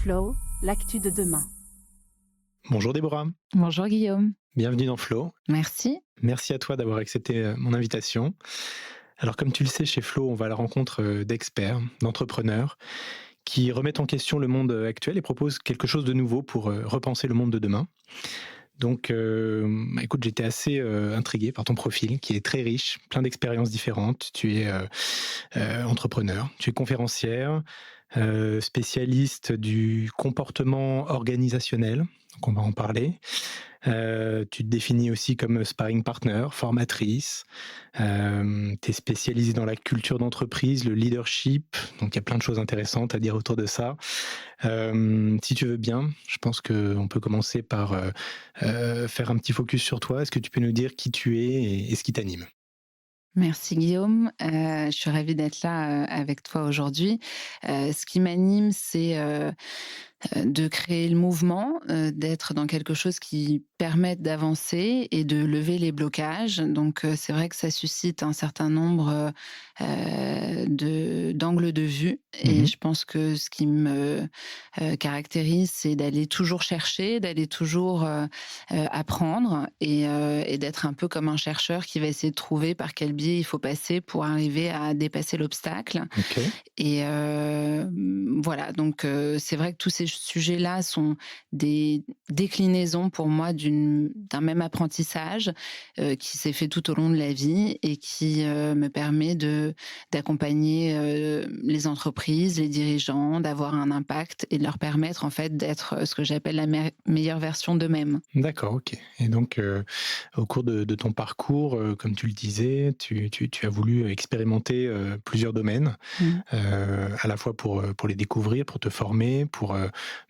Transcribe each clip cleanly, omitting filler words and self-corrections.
Flow, l'actu de demain. Bonjour Déborah, Bonjour Guillaume. bienvenue dans Flow. Merci. Merci à toi d'avoir accepté mon invitation. Alors comme tu le sais, chez Flow, on va à la rencontre d'experts, d'entrepreneurs qui remettent en question le monde actuel et proposent quelque chose de nouveau pour repenser le monde de demain. Donc écoute, j'étais assez intrigué par ton profil qui est très riche, plein d'expériences différentes. Tu es entrepreneur, tu es conférencière, spécialiste du comportement organisationnel, donc on va en parler. Tu te définis aussi comme sparring partner, formatrice. Tu es spécialisée dans la culture d'entreprise, le leadership. Donc, il y a plein de choses intéressantes à dire autour de ça. Si tu veux bien, je pense qu'on peut commencer par faire un petit focus sur toi. Est-ce que tu peux nous dire qui tu es et ce qui t'anime? Merci Guillaume. Je suis ravie d'être là avec toi aujourd'hui. Ce qui m'anime, c'est de créer le mouvement, d'être dans quelque chose qui permette d'avancer et de lever les blocages. Donc, c'est vrai que ça suscite un certain nombre d'angles de vue. Et Mhm. je pense que ce qui me caractérise, c'est d'aller toujours chercher, d'aller toujours apprendre et d'être un peu comme un chercheur qui va essayer de trouver par quel biais il faut passer pour arriver à dépasser l'obstacle. Ok. Et voilà, donc c'est vrai que tous ces sujets-là sont des déclinaisons pour moi d'un même apprentissage, qui s'est fait tout au long de la vie et qui, me permet d'accompagner, les entreprises, les dirigeants, d'avoir un impact et de leur permettre en fait d'être, ce que j'appelle la meilleure version d'eux-mêmes. D'accord, ok. Et donc, au cours de ton parcours, comme tu le disais, tu as voulu expérimenter plusieurs domaines. Mmh. À la fois pour les découvrir, pour te former, pour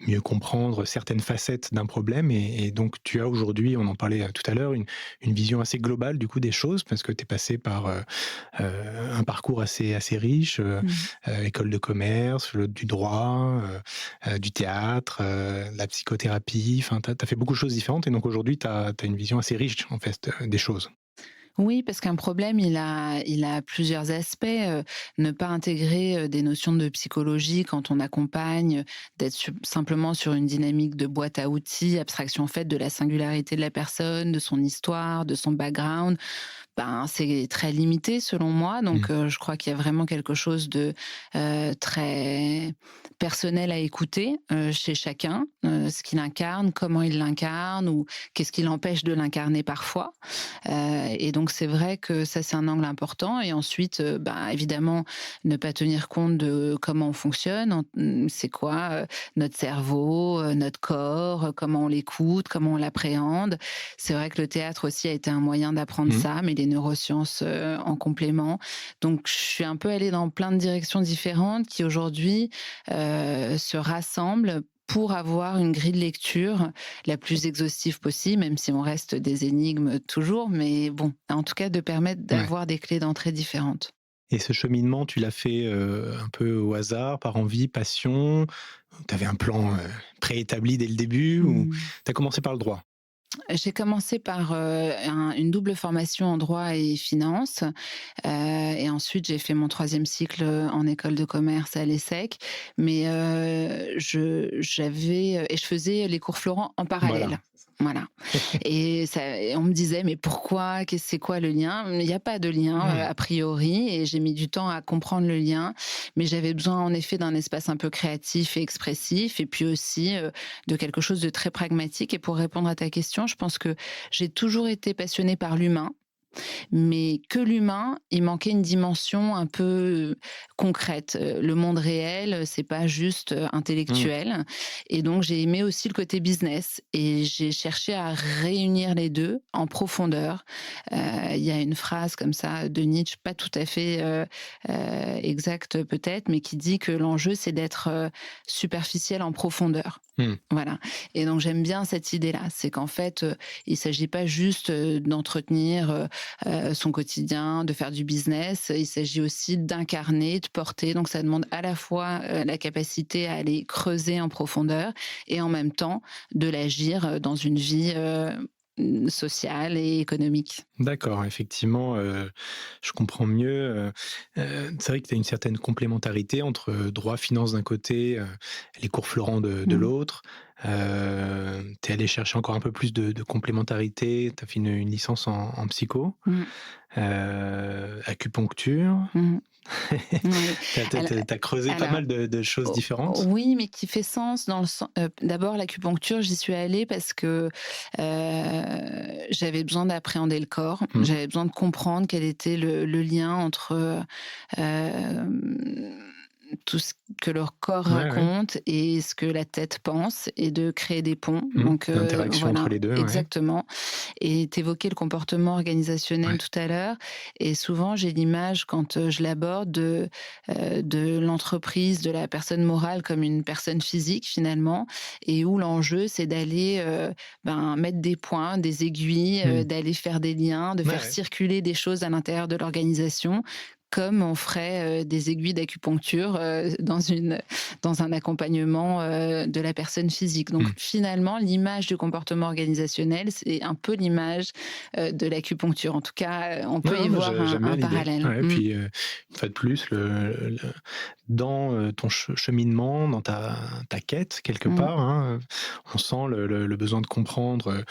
mieux comprendre certaines facettes d'un problème. Et donc, tu as aujourd'hui, on en parlait tout à l'heure, une vision assez globale du coup des choses, parce que tu es passé par un parcours assez riche, Mmh. école de commerce, du droit, du théâtre, la psychothérapie, enfin, tu as fait beaucoup de choses différentes. Et donc, aujourd'hui, tu as une vision assez riche, en fait, des choses. Oui, parce qu'un problème, il a plusieurs aspects. Ne pas intégrer, des notions de psychologie quand on accompagne, d'être simplement sur une dynamique de boîte à outils, abstraction faite de la singularité de la personne, de son histoire, de son background. Ben, c'est très limité selon moi, Mmh. donc je crois qu'il y a vraiment quelque chose de, très personnel à écouter, chez chacun, ce qu'il incarne, comment il l'incarne ou qu'est-ce qui l'empêche de l'incarner parfois. Et donc c'est vrai que ça, c'est un angle important et ensuite, bah, évidemment, ne pas tenir compte de comment on fonctionne, c'est quoi, notre cerveau, notre corps, comment on l'écoute, comment on l'appréhende. C'est vrai que le théâtre aussi a été un moyen d'apprendre Mmh. ça, mais les neurosciences, en complément. Donc je suis un peu allée dans plein de directions différentes qui aujourd'hui, se rassemblent pour avoir une grille de lecture la plus exhaustive possible, même si on reste des énigmes toujours, mais bon, en tout cas de permettre Ouais. d'avoir des clés d'entrée différentes. Et ce cheminement, tu l'as fait un peu au hasard, par envie, passion? Tu avais un plan préétabli dès le début ou Mmh. tu as commencé par le droit? J'ai commencé par, une double formation en droit et finance, et ensuite j'ai fait mon troisième cycle, en école de commerce à l'ESSEC. Mais, je faisais les cours Florent en Voilà. parallèle. Voilà. Et on me disait: «Mais pourquoi? C'est quoi le lien?» Il y a pas de lien, Mmh. a priori, et j'ai mis du temps à comprendre le lien. Mais j'avais besoin en effet d'un espace un peu créatif et expressif et puis aussi, de quelque chose de très pragmatique. Et pour répondre à ta question, je pense que j'ai toujours été passionnée par l'humain, mais que l'humain, il manquait une dimension un peu, concrète. Le monde réel, c'est pas juste, Mmh. intellectuel, et donc j'ai aimé aussi le côté business et j'ai cherché à réunir les 2 en profondeur. Il y a une phrase comme ça de Nietzsche, pas tout à fait, exacte peut-être, mais qui dit que l'enjeu, c'est d'être, superficiel en profondeur. Mmh. Voilà. Et donc j'aime bien cette idée-là. C'est qu'en fait, il s'agit pas juste, d'entretenir, son quotidien, de faire du business. Il s'agit aussi d'incarner, de porter. Donc ça demande à la fois, la capacité à aller creuser en profondeur et en même temps de l'agir, dans une vie, sociale et économique. D'accord, effectivement, je comprends mieux, c'est vrai que tu as une certaine complémentarité entre, droit, finance d'un côté, les cours Florent de Mmh. l'autre. Tu es allé chercher encore un peu plus de complémentarité, tu as fait une licence en psycho, Mmh. acupuncture. Mmh. Oui. Tu as creusé pas Alors mal de choses O différentes? oui, mais qui fait sens dans le sen d'abord l'acupuncture, j'y suis allée parce que, j'avais besoin d'appréhender le corps. Mmh. J'avais besoin de comprendre quel était le lien entre, hem, tout ce que leur corps Ouais, ouais. raconte et ce que la tête pense et de créer des ponts. Mmh. Donc L'interaction entre voilà, les 2, ouais. exactement. Et tu évoquais le comportement organisationnel Ouais. tout à l'heure et souvent j'ai l'image quand, je l'aborde de l'entreprise, de la personne morale comme une personne physique finalement et où l'enjeu c'est d'aller, mettre des points, des aiguilles, Mmh. d'aller faire des liens, de Ouais, faire ouais. circuler des choses à l'intérieur de l'organisation comme on ferait, des aiguilles d'acupuncture, dans un accompagnement, de la personne physique. Donc Mmh. finalement, l'image du comportement organisationnel, c'est un peu l'image, de l'acupuncture. En tout cas, on Non, peut non, y moi voir j'aime bien un l'idée. parallèle. Ouais, Mmh. puis, une fois de plus, dans, ton cheminement, dans ta quête quelque Mmh. part, hein, on sent le besoin de comprendre,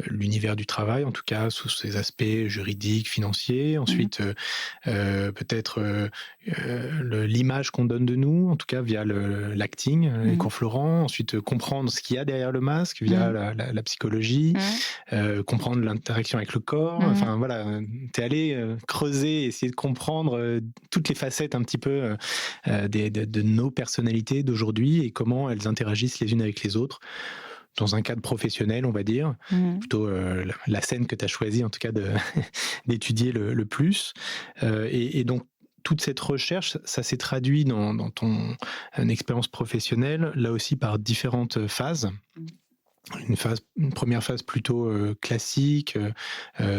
l'univers du travail, en tout cas sous ses aspects juridiques, financiers. Mmh. Ensuite, peut-être, l'image qu'on donne de nous, en tout cas via le l'acting, les Mmh. cours Florent. Ensuite, comprendre ce qu'il y a derrière le masque via Mmh. la psychologie. Mmh. Comprendre l'interaction avec le corps. Mmh. Enfin voilà, tu es allé, creuser, essayer de comprendre, toutes les facettes un petit peu, de nos personnalités d'aujourd'hui et comment elles interagissent les unes avec les autres, dans un cadre professionnel, on va dire. Mmh. Plutôt, la scène que tu as choisi en tout cas de d'étudier le plus. Et donc toute cette recherche, ça s'est traduit dans ton, expérience professionnelle, là aussi par différentes phases. Mmh. Une première phase plutôt, classique,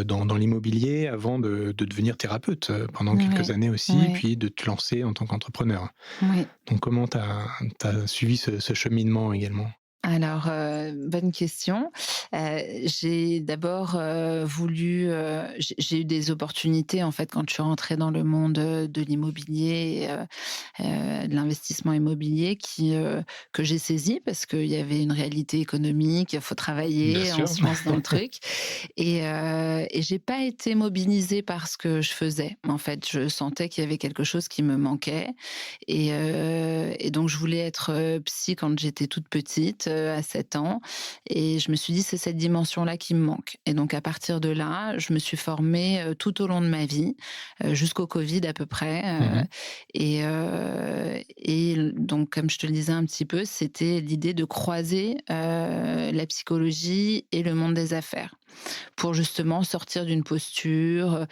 dans l'immobilier avant de devenir thérapeute, pendant quelques Ouais. années aussi, Ouais. puis de te lancer en tant qu'entrepreneur. Oui. Donc comment tu as suivi ce cheminement également? Alors, bonne question. J'ai d'abord, voulu, j'ai eu des opportunités en fait quand je suis rentrée dans le monde, de l'immobilier de l'investissement immobilier que j'ai saisi parce qu'il y avait une réalité économique, il faut Bien travailler, on sûr. se lance dans le truc et j'ai pas été mobilisée par ce que je faisais. En fait, je sentais qu'il y avait quelque chose qui me manquait et donc je voulais être, psy quand j'étais toute petite, à 7 ans et je me suis dit: «C'est cette dimension-là qui me manque» et donc à partir de là, je me suis formée, tout au long de ma vie, jusqu'au covid à peu près, Mmh. et donc comme je te le disais un petit peu, c'était l'idée de croiser, la psychologie et le monde des affaires pour justement sortir d'une posture,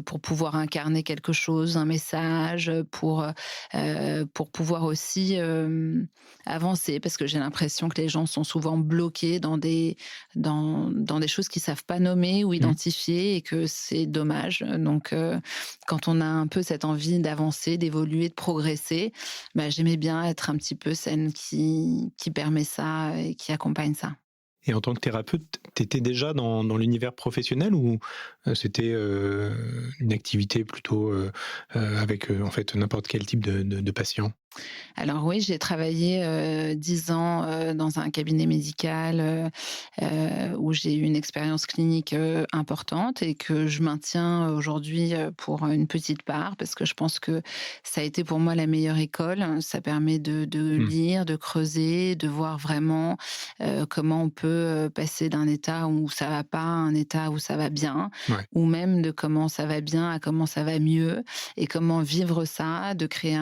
pour pouvoir incarner quelque chose, un message, pour pouvoir aussi, avancer. Parce que j'ai l'impression que les gens sont souvent bloqués dans des choses qu'ils savent pas nommer ou Mmh. identifier et que c'est dommage. Donc, quand on a un peu cette envie d'avancer, d'évoluer, de progresser, bah, j'aimais bien être un petit peu celle qui permet ça et qui accompagne ça. Et en tant que thérapeute, tu étais déjà dans l'univers professionnel ou, c'était, une activité plutôt, avec, en fait, n'importe quel type de patient? Alors oui, j'ai travaillé, 10 ans, dans un cabinet médical, où j'ai eu une expérience clinique, importante et que je maintiens aujourd'hui, pour une petite part parce que je pense que ça a été pour moi la meilleure école. Ça permet de Mmh. lire, de creuser, de voir vraiment, comment on peut, passer d'un état où ça va pas à un état où ça va bien Ouais. ou même de comment ça va bien à comment ça va mieux et comment vivre ça, de créer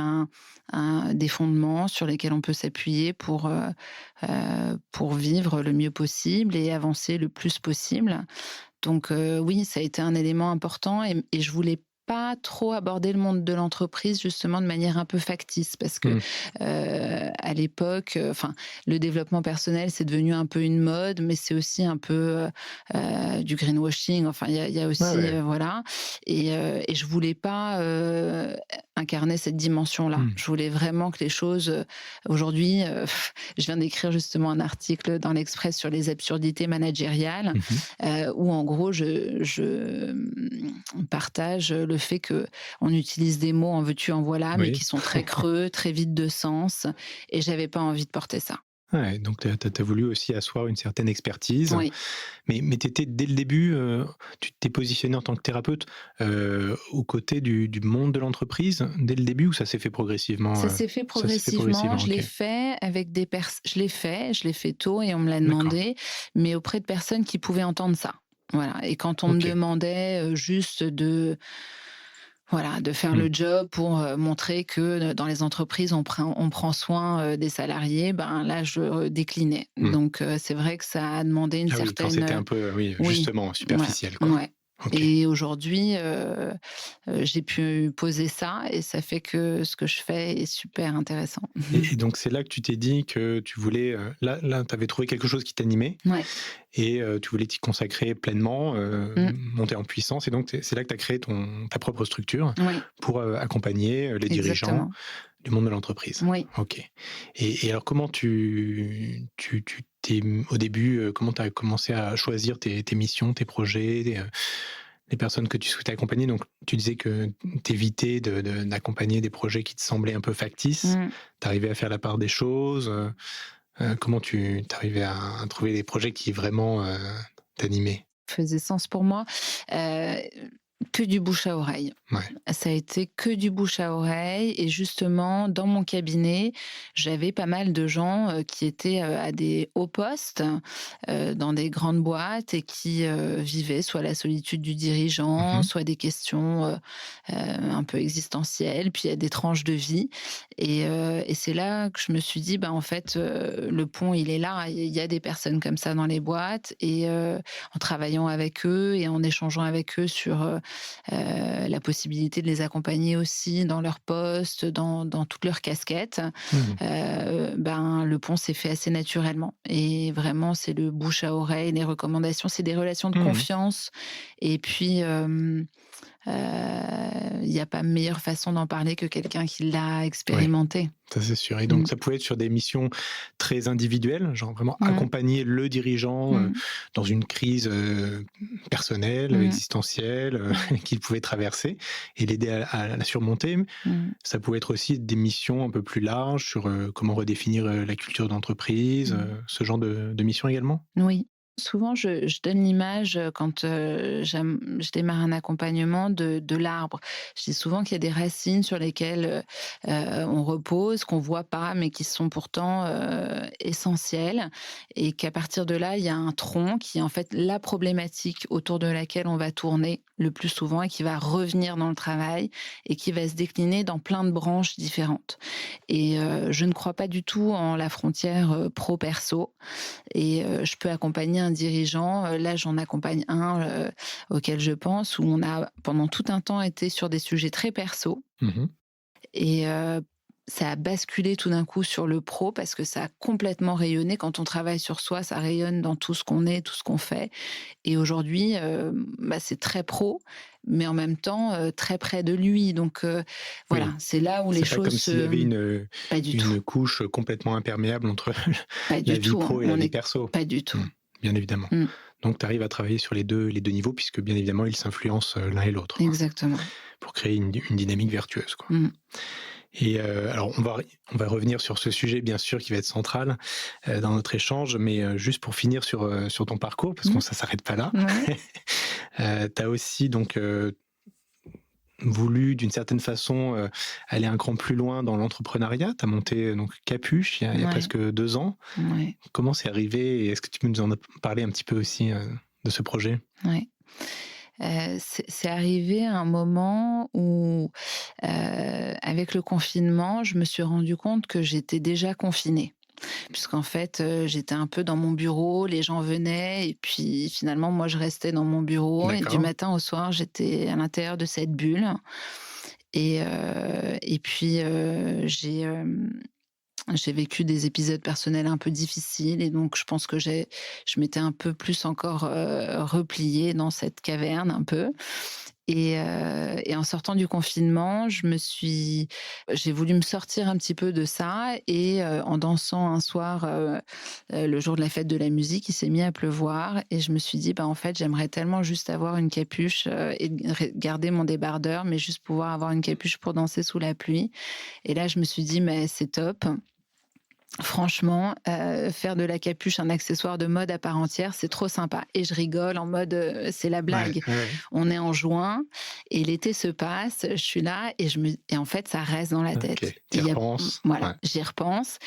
des fondements sur lesquels on peut s'appuyer pour vivre le mieux possible et avancer le plus possible. Donc oui, ça a été un élément important et je voulais pas trop abordé le monde de l'entreprise justement de manière un peu factice parce que, Mmh. à l'époque, enfin, le développement personnel, c'est devenu un peu une mode, mais c'est aussi un peu, du greenwashing. Enfin, il y a Ouais, aussi, ouais. voilà et je voulais pas, incarner cette dimension-là. Mmh. Je voulais vraiment que les choses, aujourd'hui, je viens d'écrire justement un article dans l'Express sur les absurdités managériales, Mmh mh. où en gros partage le fait que on utilise des mots en veux-tu en voilà, mais Oui. qui sont très creux, très vides de sens et j'avais pas envie de porter ça. Ouais, donc tu as voulu aussi asseoir une certaine expertise. Oui, Mais tu étais dès le début, tu t'es positionné en tant que thérapeute, aux côtés du monde de l'entreprise, dès le début ou ça s'est fait progressivement, ça s'est fait Ça s'est fait progressivement. progressivement, Je OK. l'ai fait avec je l'ai fait tôt et on me l'a D'accord, demandé, mais auprès de personnes qui pouvaient entendre ça. Voilà et quand on me OK. demandait, juste de voilà, de faire Mmh. le job pour, montrer que, dans les entreprises, on prend soin, des salariés, ben, là, je déclinais. Mmh. Donc c'est vrai que ça a demandé une Ah oui, quand certaine, c'était un peu, oui, oui, justement ouais, superficiel, quoi. ouais OK. et aujourd'hui, j'ai pu poser ça et ça fait que ce que je fais est super intéressant. Et donc c'est là que tu t'es dit que tu voulais, là, tu avais trouvé quelque chose qui t'animait Ouais, et tu voulais t'y consacrer pleinement, mmh, monter en puissance et donc c'est là que tu as créé ta propre structure oui, pour, accompagner, les dirigeants exactement. du monde de l'entreprise. Oui. OK. Et alors comment tu t'es, au début, comment tu as commencé à choisir tes missions, tes projets, les personnes que tu souhaitais accompagner? Donc tu disais que tu évitais d'accompagner des projets qui te semblaient un peu factices. Mmh. Tu arrivais à faire la part des choses, comment tu arrivais à trouver des projets qui vraiment, t'animaient? Faisait sens pour moi. Heu, que du bouche à oreille. Ouais. Ça a été que du bouche à oreille et justement dans mon cabinet, j'avais pas mal de gens, qui étaient, à des hauts postes, dans des grandes boîtes et qui, vivaient soit la solitude du dirigeant, Mmh. soit des questions, un peu existentielles, puis il y a des tranches de vie et c'est là que je me suis dit: «Bah, en fait, le pont il est là». Il y a des personnes comme ça dans les boîtes et en travaillant avec eux et en échangeant avec eux sur, la possibilité de les accompagner aussi dans leur poste, dans toutes leurs casquettes, Mmh. ben, le pont s'est fait assez naturellement et vraiment c'est le bouche à oreille, les recommandations, c'est des relations de Mmh. confiance et puis, il y a pas meilleure façon d'en parler que quelqu'un qui l'a Ouais. expérimenté. Ça, c'est sûr et Mmh. donc ça pouvait être sur des missions très individuelles, genre vraiment Mmh. accompagner le dirigeant, Mmh. dans une crise, personnelle, Mmh. existentielle, Mmh. qu'il pouvait traverser et l'aider à la surmonter. Mmh. Ça pouvait être aussi des missions un peu plus larges sur, comment redéfinir, la culture d'entreprise, Mmh. ce genre de missions également? Oui. Souvent, je donne l'image, quand, je démarre un accompagnement de l'arbre. Je dis souvent qu'il y a des racines sur lesquelles, on repose, qu'on voit pas, mais qui sont pourtant, essentielles et qu'à partir de là, il y a un tronc qui est en fait la problématique autour de laquelle on va tourner le plus souvent et qui va revenir dans le travail et qui va se décliner dans plein de branches différentes et je ne crois pas du tout en la frontière, pro perso et je peux accompagner un dirigeant, là j'en accompagne un, auquel je pense, où on a pendant tout un temps été sur des sujets très perso Mmh. et ça a basculé tout d'un coup sur le pro parce que ça a complètement rayonné. Quand on travaille sur soi, ça rayonne dans tout ce qu'on est, tout ce qu'on fait et aujourd'hui, bah, c'est très pro, mais en même temps, très près de lui donc voilà, Oui, c'est là où les c'est pas choses comme s'il y avait se pas du tout, une couche complètement imperméable entre pas la du vie tout, hein, pro et la on vie est perso. pas du Mmh, tout. bien évidemment. Mmh, Donc tu arrives à travailler sur les deux niveaux puisque bien évidemment ils s'influencent, l'un et l'autre, quoi, exactement. pour créer une dynamique vertueuse, quoi. Mmh. Et alors on va revenir sur ce sujet bien sûr qui va être central, dans notre échange, mais juste pour finir sur ton parcours parce qu'on Mmh. ça s'arrête pas là. Ouais. Tu as aussi donc, voulu d'une certaine façon, aller un cran plus loin dans l'entrepreneuriat. Tu as monté, donc Capuche il y a Ouais, presque 2 ans. ouais, Comment c'est arrivé et est-ce que tu peux nous en parler un petit peu aussi, de ce projet? ouais. C'est arrivé à un moment où, avec le confinement, je me suis rendu compte que j'étais déjà confinée. puisqu'en fait, j'étais un peu dans mon bureau, les gens venaient et puis finalement moi je restais dans mon bureau et du D'accord. matin au soir, j'étais à l'intérieur de cette bulle et puis, j'ai vécu des épisodes personnels un peu difficiles et donc je pense que je m'étais un peu plus encore, repliée dans cette caverne un peu et en sortant du confinement, j'ai voulu me sortir un petit peu de ça et en dansant un soir, le jour de la fête de la musique, il s'est mis à pleuvoir et je me suis dit: «Bah, en fait, j'aimerais tellement juste avoir une capuche, et garder mon débardeur, mais juste pouvoir avoir une capuche pour danser sous la pluie» et là, je me suis dit: «Mais c'est top». Franchement, faire de la capuche un accessoire de mode à part entière, c'est trop sympa et je rigole en mode, c'est la Ouais, blague. ouais, ouais. On est en juin et l'été se passe, je suis là et en fait, ça reste dans la OK. tête. Tu y Voilà, Ouais. j'y repense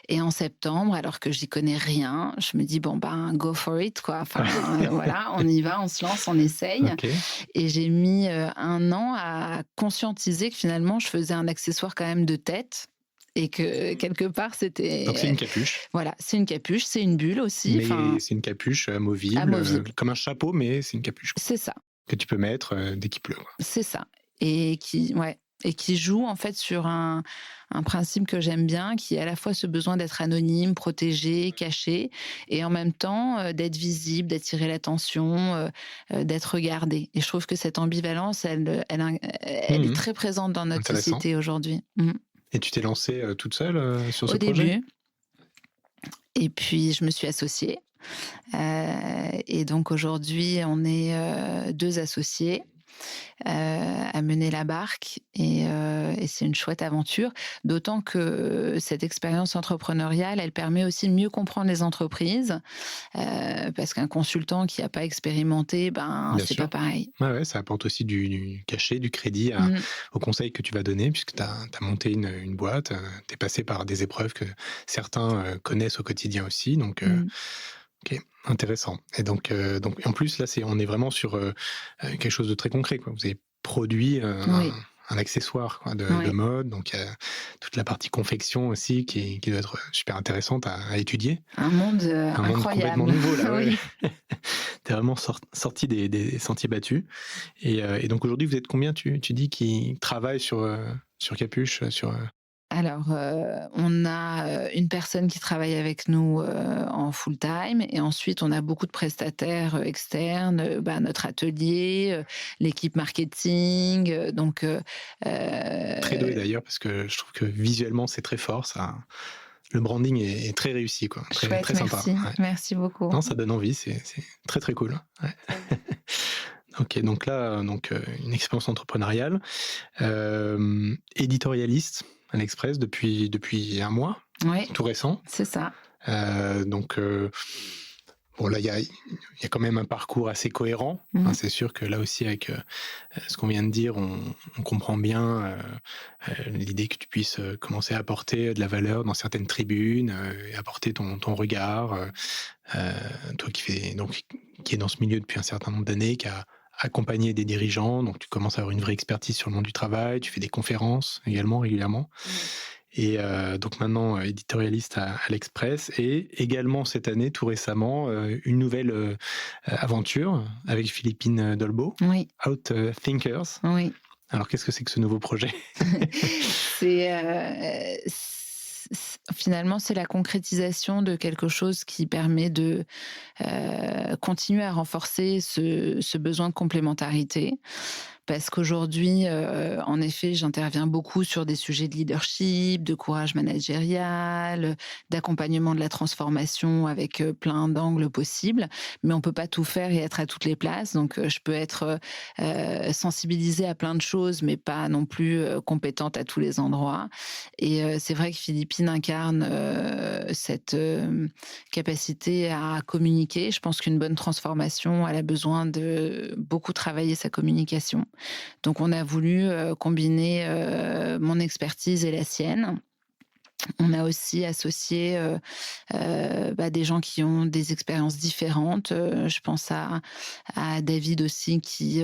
et en septembre, alors que j'y connais rien, je me dis: «Bon, ben, go for it, quoi». Enfin, voilà, on y va, on se lance, on essaye OK. et j'ai mis, 1 an à conscientiser que finalement, je faisais un accessoire quand même de tête et que quelque part, Donc c'est une c'était capuche, voilà, c'est une capuche, c'est une bulle aussi, mais enfin, c'est une capuche, amovible, amovible. comme un chapeau, mais c'est une capuche, quoi, C'est ça, que tu peux mettre, dès qu'il pleut, quoi. c'est ça et qui ouais et qui joue en fait sur un principe que j'aime bien, qui est à la fois ce besoin d'être anonyme, protégé, caché et en même temps, d'être visible, d'attirer l'attention, d'être regardé et je trouve que cette ambivalence, elle est Mmh. très présente dans notre Intéressant. société aujourd'hui. Mmh. Et tu t'es lancée, toute seule, sur ce Au projet? début et puis je me suis associée, et donc aujourd'hui on est, 2 associés. À mener la barque et c'est une chouette aventure. D'autant que cette expérience entrepreneuriale, elle permet aussi de mieux comprendre les entreprises, parce qu'un consultant qui a pas expérimenté, ben, Bien c'est pas sûr. pareil. Ouais, ouais, ça apporte aussi du cachet, du crédit à Mmh, aux conseils que tu vas donner puisque tu as monté une boîte, tu es passé par des épreuves que certains, connaissent au quotidien aussi donc mmh. OK, intéressant et donc en plus là, on est vraiment sur, quelque chose de très concret, quoi. Vous avez produit, Oui, un accessoire, quoi, de oui. mode, donc il y a toute la partie confection aussi qui doit être super intéressante à étudier. Un monde, Un monde complètement incroyable. nouveau là, ouais. Oui. Tu es vraiment sorti des sentiers battus et donc aujourd'hui, vous êtes combien tu dis qui travaillent sur Capuche, Alors, on a, une personne qui travaille avec nous, en full time et ensuite on a beaucoup de prestataires, externes, bah, notre atelier, l'équipe marketing, très doué heu, d'ailleurs parce que je trouve que visuellement, c'est très fort, ça le branding est très réussi quoi, très, chouette, très sympa, merci, ouais. merci beaucoup. Non, ça donne envie, c'est très, très cool, ouais. OK, donc là, une expérience entrepreneuriale, éditorialiste à l'Express depuis un mois, Oui, tout récent, c'est ça. donc bon là, il y a quand même un parcours assez cohérent, hein. Mmh. C'est sûr que là aussi avec, ce qu'on vient de dire, on comprend bien, l'idée que tu puisses, commencer à apporter de la valeur dans certaines tribunes, et apporter ton regard, toi qui est dans ce milieu depuis un certain nombre d'années, qui a accompagné des dirigeants, donc tu commences à avoir une vraie expertise sur le monde du travail, tu fais des conférences également régulièrement et donc maintenant, éditorialiste à l'Express et également cette année, tout récemment, une nouvelle, aventure avec Philippine Dolbeau, Oui, Out Thinkers. oui. Alors qu'est-ce que c'est que ce nouveau projet? Finalement, c'est la concrétisation de quelque chose qui permet de, continuer à renforcer ce besoin de complémentarité. Parce qu'aujourd'hui, en effet, j'interviens beaucoup sur des sujets de leadership, de courage managérial, d'accompagnement de la transformation avec, plein d'angles possibles. Mais on peut pas tout faire et être à toutes les places. Donc, je peux être, sensibilisée à plein de choses, mais pas non plus, compétente à tous les endroits. Et c'est vrai que Philippine incarne, cette, capacité à communiquer. Je pense qu'une bonne transformation, elle a besoin de beaucoup travailler sa communication. Donc on a voulu, combiner, mon expertise et la sienne. On a aussi associé, bah, des gens qui ont des expériences différentes. Je pense à David aussi qui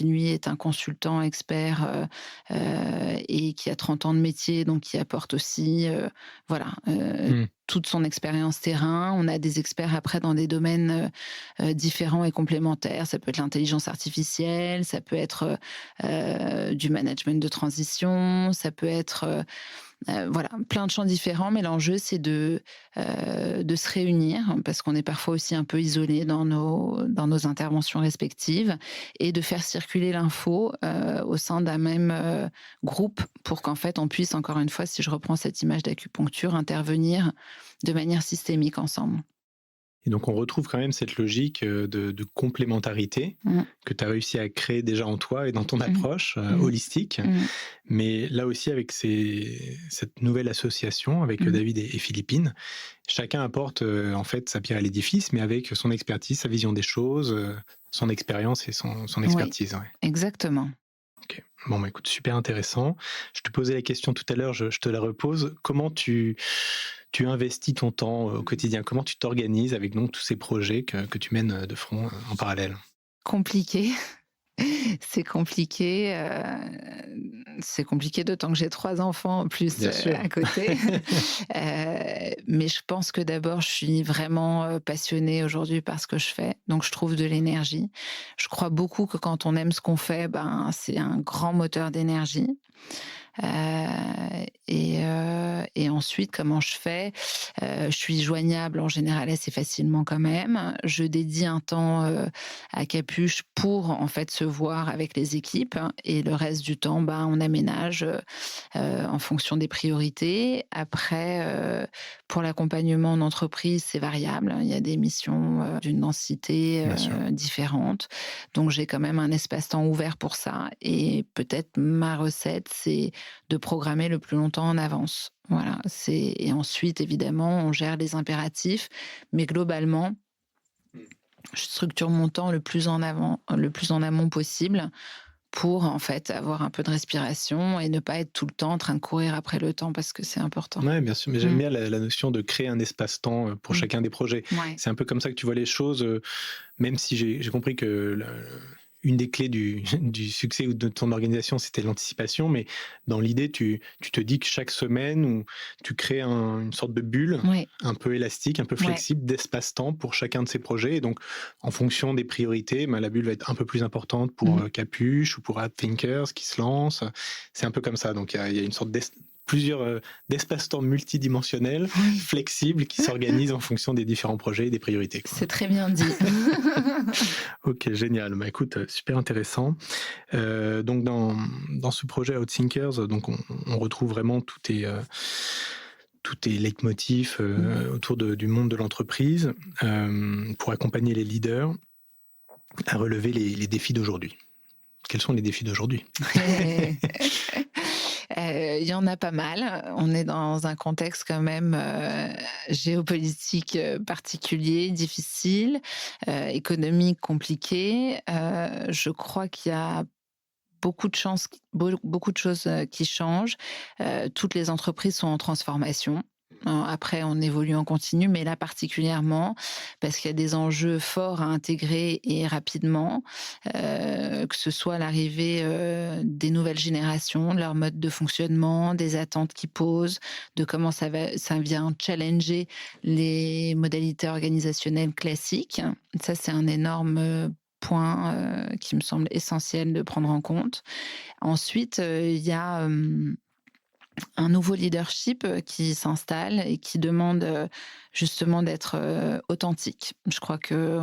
lui est un consultant expert, et qui a 30 ans de métier, donc qui apporte aussi, voilà, Mmh. toute son expérience terrain. On a des experts après dans des domaines différents et complémentaires. Ça peut être l'intelligence artificielle, ça peut être du management de transition, ça peut être voilà, plein de champs différents, mais l'enjeu, c'est de se réunir, parce qu'on est parfois aussi un peu isolés dans nos interventions respectives, et de faire circuler l'info au sein d'un même groupe pour qu'en fait, on puisse, encore une fois, si je reprends cette image d'acupuncture, intervenir de manière systémique ensemble. Et donc on retrouve quand même cette logique de complémentarité Mmh. que tu as réussi à créer déjà en toi et dans ton Mmh. approche Mmh. holistique. Mmh. Mais là aussi, avec cette nouvelle association avec Mmh. David et Philippine, chacun apporte en fait sa pierre à l'édifice, mais avec son expertise, sa vision des choses, son expérience et son Oui, expertise. Ouais. exactement. Ok. Bon, bah, écoute, super intéressant. Je te posais la question tout à l'heure, je te la repose. Comment tu investis ton temps au quotidien? Comment tu t'organises avec donc tous ces projets que tu mènes de front en parallèle? Compliqué. C'est compliqué d'autant que j'ai 3 enfants en plus, Bien sûr. à côté. Mais je pense que d'abord, je suis vraiment, passionnée aujourd'hui par ce que je fais, donc je trouve de l'énergie. Je crois beaucoup que quand on aime ce qu'on fait, ben, c'est un grand moteur d'énergie. Et ensuite, comment je fais? Je suis joignable en général assez facilement quand même. Je dédie un temps, à Capuche pour, en fait, se voir avec les équipes, et le reste du temps, ben, on aménage, en fonction des priorités. Après, pour l'accompagnement en entreprise, c'est variable. Il y a des missions, d'une densité, Bien sûr. différente. Donc j'ai quand même un espace-temps ouvert pour ça, et peut-être ma recette, c'est de programmer le plus longtemps en avance. Voilà, et ensuite évidemment, on gère les impératifs, mais globalement, je structure mon temps le plus en amont possible pour en fait avoir un peu de respiration et ne pas être tout le temps en train de courir après le temps parce que c'est important. Ouais, bien sûr, mais j'aime Mmh. bien la notion de créer un espace-temps pour Mmh. chacun des projets. Ouais. C'est un peu comme ça que tu vois les choses, même si j'ai compris que une des clés du succès ou de ton organisation, c'était l'anticipation, mais dans l'idée, tu te dis que chaque semaine, ou tu crées une sorte de bulle Ouais. un peu élastique, un peu Ouais. flexible d'espace-temps pour chacun de ces projets. Et donc, en fonction des priorités, ben, la bulle va être un peu plus importante pour Mmh. Capuche ou pour AppThinkers qui se lance. C'est un peu comme ça. Donc, il y a une sorte plusieurs d'espace-temps multidimensionnels, Oui, flexibles, qui s'organisent en fonction des différents projets et des priorités, quoi. c'est très bien dit. Ok, génial. Bah, écoute, super intéressant. Donc dans ce projet Outsinkers, donc on retrouve vraiment tous tes leitmotifs Mmh. autour du monde de l'entreprise pour accompagner les leaders à relever les défis d'aujourd'hui. Quels sont les défis d'aujourd'hui? Il y en a pas mal. On est dans un contexte quand même, géopolitique, particulier, difficile, économique compliqué. Je crois qu'il y a beaucoup de choses, qui changent. Toutes les entreprises sont en transformation. Après, on évolue en continu, mais là particulièrement, parce qu'il y a des enjeux forts à intégrer et rapidement, que ce soit l'arrivée, des nouvelles générations, de leur mode de fonctionnement, des attentes qu'ils posent, de comment ça vient challenger les modalités organisationnelles classiques. Ça, c'est un énorme, point, qui me semble essentiel de prendre en compte. Ensuite, il y a, un nouveau leadership, qui s'installe et qui demande, justement d'être, authentique. Je crois que,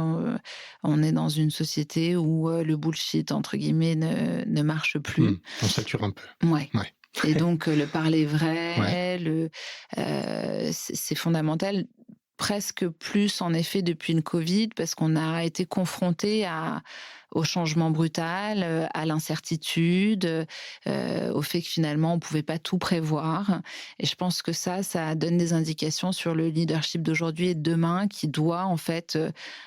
on est dans une société où, le «bullshit» entre guillemets ne marche plus. On sature un peu. Ouais. Ouais. Et donc, le parler Ouais. vrai, c'est fondamental, presque plus en effet depuis le Covid, parce qu'on a été confronté au changement brutal, à l'incertitude, au fait que finalement on pouvait pas tout prévoir, et je pense que ça donne des indications sur le leadership d'aujourd'hui et de demain qui doit en fait,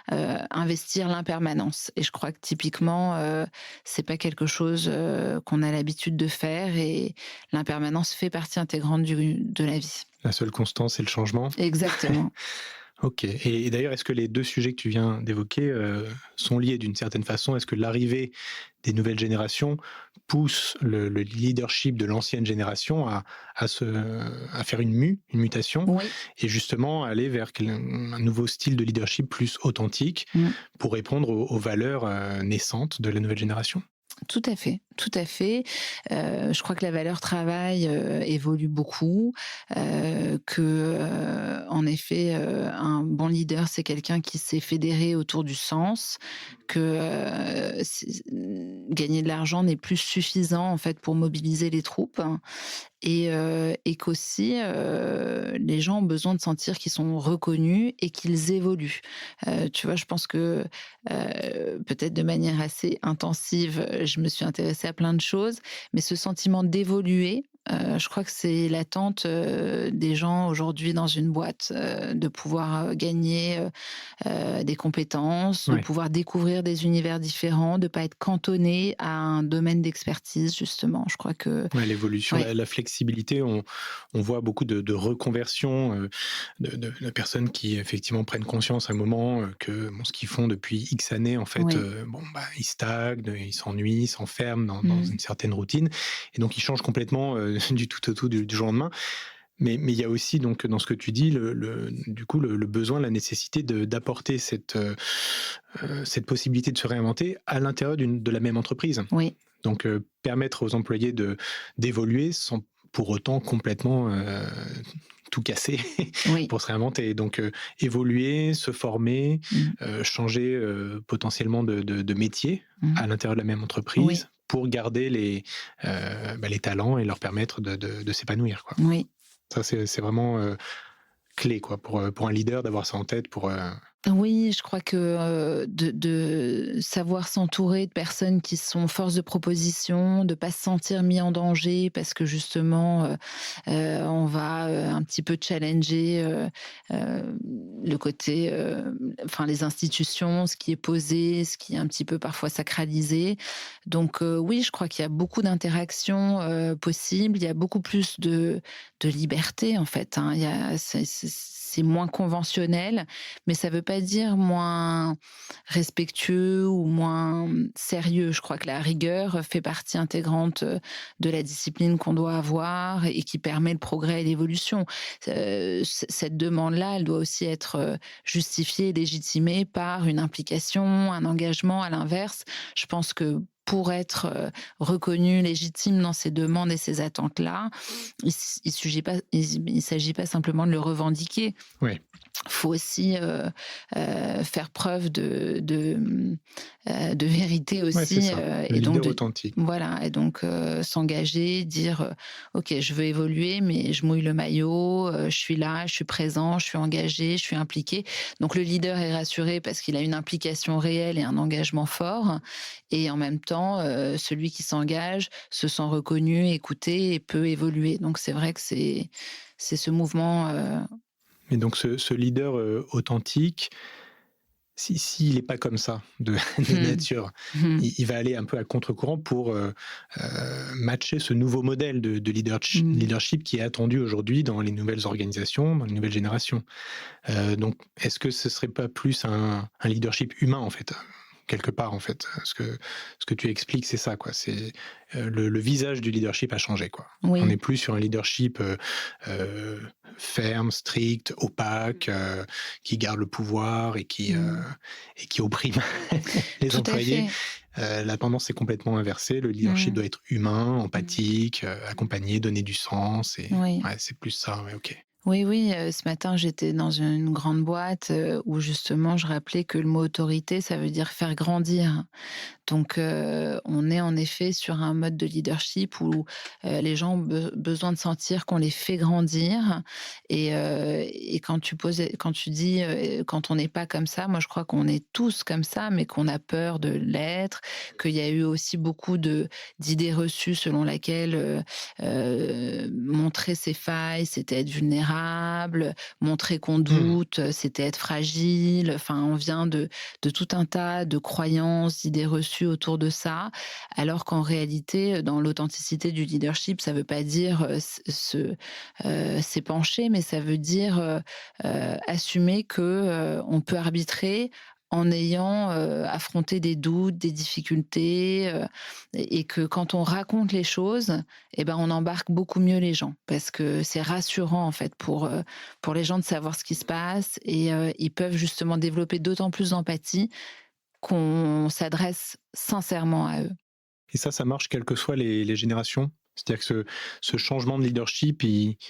investir l'impermanence, et je crois que typiquement, c'est pas quelque chose, qu'on a l'habitude de faire, et l'impermanence fait partie intégrante de la vie. La seule constance, c'est le changement. Exactement. OK, et d'ailleurs, est-ce que les 2 sujets que tu viens d'évoquer, sont liés d'une certaine façon? Est-ce que l'arrivée des nouvelles générations pousse le leadership de l'ancienne génération à se à faire une mutation Oui. et justement aller vers un nouveau style de leadership plus authentique Mmh. pour répondre aux valeurs, naissantes de la nouvelle génération? Tout à fait, tout à fait. Je crois que la valeur travail, évolue beaucoup, en effet, un bon leader, c'est quelqu'un qui s'est fédéré autour du sens, que, gagner de l'argent n'est plus suffisant, en fait, pour mobiliser les troupes et qu'aussi, les gens ont besoin de sentir qu'ils sont reconnus et qu'ils évoluent. Tu vois, je pense que, peut-être de manière assez intensive, je me suis intéressée à plein de choses, mais ce sentiment d'évoluer, je crois que c'est l'attente, des gens aujourd'hui dans une boîte, de pouvoir, gagner, des compétences, de Ouais. pouvoir découvrir des univers différents, de pas être cantonné à un domaine d'expertise justement. Je crois que Ouais, l'évolution, ouais, la flexibilité, on voit beaucoup de reconversions, de personnes qui effectivement prennent conscience à un moment, que bon, ce qu'ils font depuis X années, en fait, oui. bon, bah, ils stagnent, ils s'ennuient, ils s'enferment dans Mmh. une certaine routine et donc ils changent complètement, du tout au tout, du jour au lendemain. Mais il y a aussi donc dans ce que tu dis du coup le besoin, la nécessité d'apporter cette possibilité de se réinventer à l'intérieur de la même entreprise. Oui, Donc, permettre aux employés d'évoluer sans pour autant complètement, tout casser oui. pour se réinventer. Donc, évoluer, se former, Mmh. changer, potentiellement de métier Mmh. à l'intérieur de la même Oui, entreprise pour garder les talents et leur permettre de s'épanouir, quoi. oui. Ça, c'est vraiment, clé, quoi, pour un leader d'avoir ça en tête pour, Oui, je crois que, de savoir s'entourer de personnes qui sont force de proposition, de pas se sentir mis en danger parce que justement, on va, un petit peu challenger, le côté, enfin les institutions, ce qui est posé, ce qui est un petit peu parfois sacralisé. Donc, oui, je crois qu'il y a beaucoup d'interactions, possibles. Il y a beaucoup plus de liberté en fait, hein. Il y a c'est moins conventionnel, mais ça veut pas dire moins respectueux ou moins, sérieux. Je crois que la rigueur fait partie intégrante, de la discipline qu'on doit avoir et qui permet le progrès et l'évolution. Cette demande-là, elle doit aussi être, justifiée et légitimée par une implication, un engagement. À l'inverse, je pense que pour être, reconnu, légitime dans ces demandes et ces attentes-là, il s'agit pas simplement de le revendiquer, ouais, faut aussi, faire preuve de vérité ouais, c'est aussi, ça, le et donc leader de authentique. voilà et donc s'engager, dire, «OK, je veux évoluer, mais je mouille le maillot, je suis là, je suis présent, je suis engagé, je suis impliqué». Donc le leader est rassuré parce qu'il a une implication réelle et un engagement fort et en même temps, celui qui s'engage se sent reconnu, écouté et peut évoluer. Donc c'est vrai que c'est ce mouvement, Et donc ce leader, authentique, s'il est pas comme ça de de nature, Mmh. il va aller un peu à contre-courant pour, matcher ce nouveau modèle de Mmh. leadership qui est attendu aujourd'hui dans les nouvelles organisations, dans les nouvelles générations. Donc est-ce que ce serait pas plus un leadership humain, en fait? Quelque part, en fait, ce que tu expliques, c'est ça, quoi. C'est, le visage du leadership a changé, quoi. On n'est Oui. plus sur un leadership, heu, ferme, strict, opaque, qui garde le pouvoir Mmh. et qui opprime les Tout à employés. fait. La tendance est complètement inversée. Le leadership Mmh. doit être humain, Mmh. empathique, accompagner, donner du sens et Oui. ouais, c'est plus ça, ouais, OK. Oui, oui, ce matin, j'étais dans une grande boîte, où justement je rappelais que le mot autorité, ça veut dire faire grandir. Donc, on est en effet sur un mode de leadership où, les gens ont besoin de sentir qu'on les fait grandir et quand tu dis, quand on n'est pas comme ça, moi je crois qu'on est tous comme ça, mais qu'on a peur de l'être, qu'il y a eu aussi beaucoup d'idées reçues selon laquelle, montrer ses failles, c'était être vulnérable vulnérable, montrer qu'on Mmh. doute, c'était être fragile. Enfin, on vient de tout un tas de croyances, d'idées reçues autour de ça, alors qu'en réalité, dans l'authenticité du leadership, ça veut pas dire, s'épancher, mais ça veut dire, assumer que, on peut arbitrer en ayant, affronté des doutes, des difficultés, et que quand on raconte les choses, et ben, on embarque beaucoup mieux les gens. Parce que c'est rassurant, en fait, pour les gens de savoir ce qui se passe et ils peuvent justement développer d'autant plus d'empathie qu'on s'adresse sincèrement à eux. Et ça marche quelles que soient les générations? C'est-à-dire que ce changement de leadership,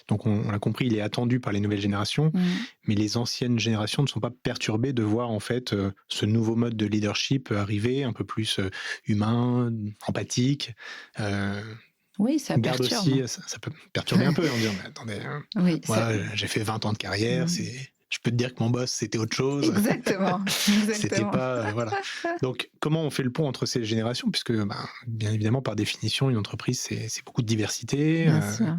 donc on l'a compris, il est attendu par les nouvelles générations, Mmh. mais les anciennes générations ne sont pas perturbées de voir en fait, ce nouveau mode de leadership arriver, un peu plus, humain, empathique, heu, Oui, ça on garde perturbe. aussi, ça peut perturber un peu en disant: «Mais attendez, Oui, ça moi, j'ai fait 20 ans de carrière, mmh. je peux te dire que mon boss, c'était autre chose». Exactement, C'était exactement. pas, voilà. Donc comment on fait le pont entre ces générations? Puisque, ben, bien évidemment, par définition, une entreprise, c'est beaucoup de diversité, Bien sûr.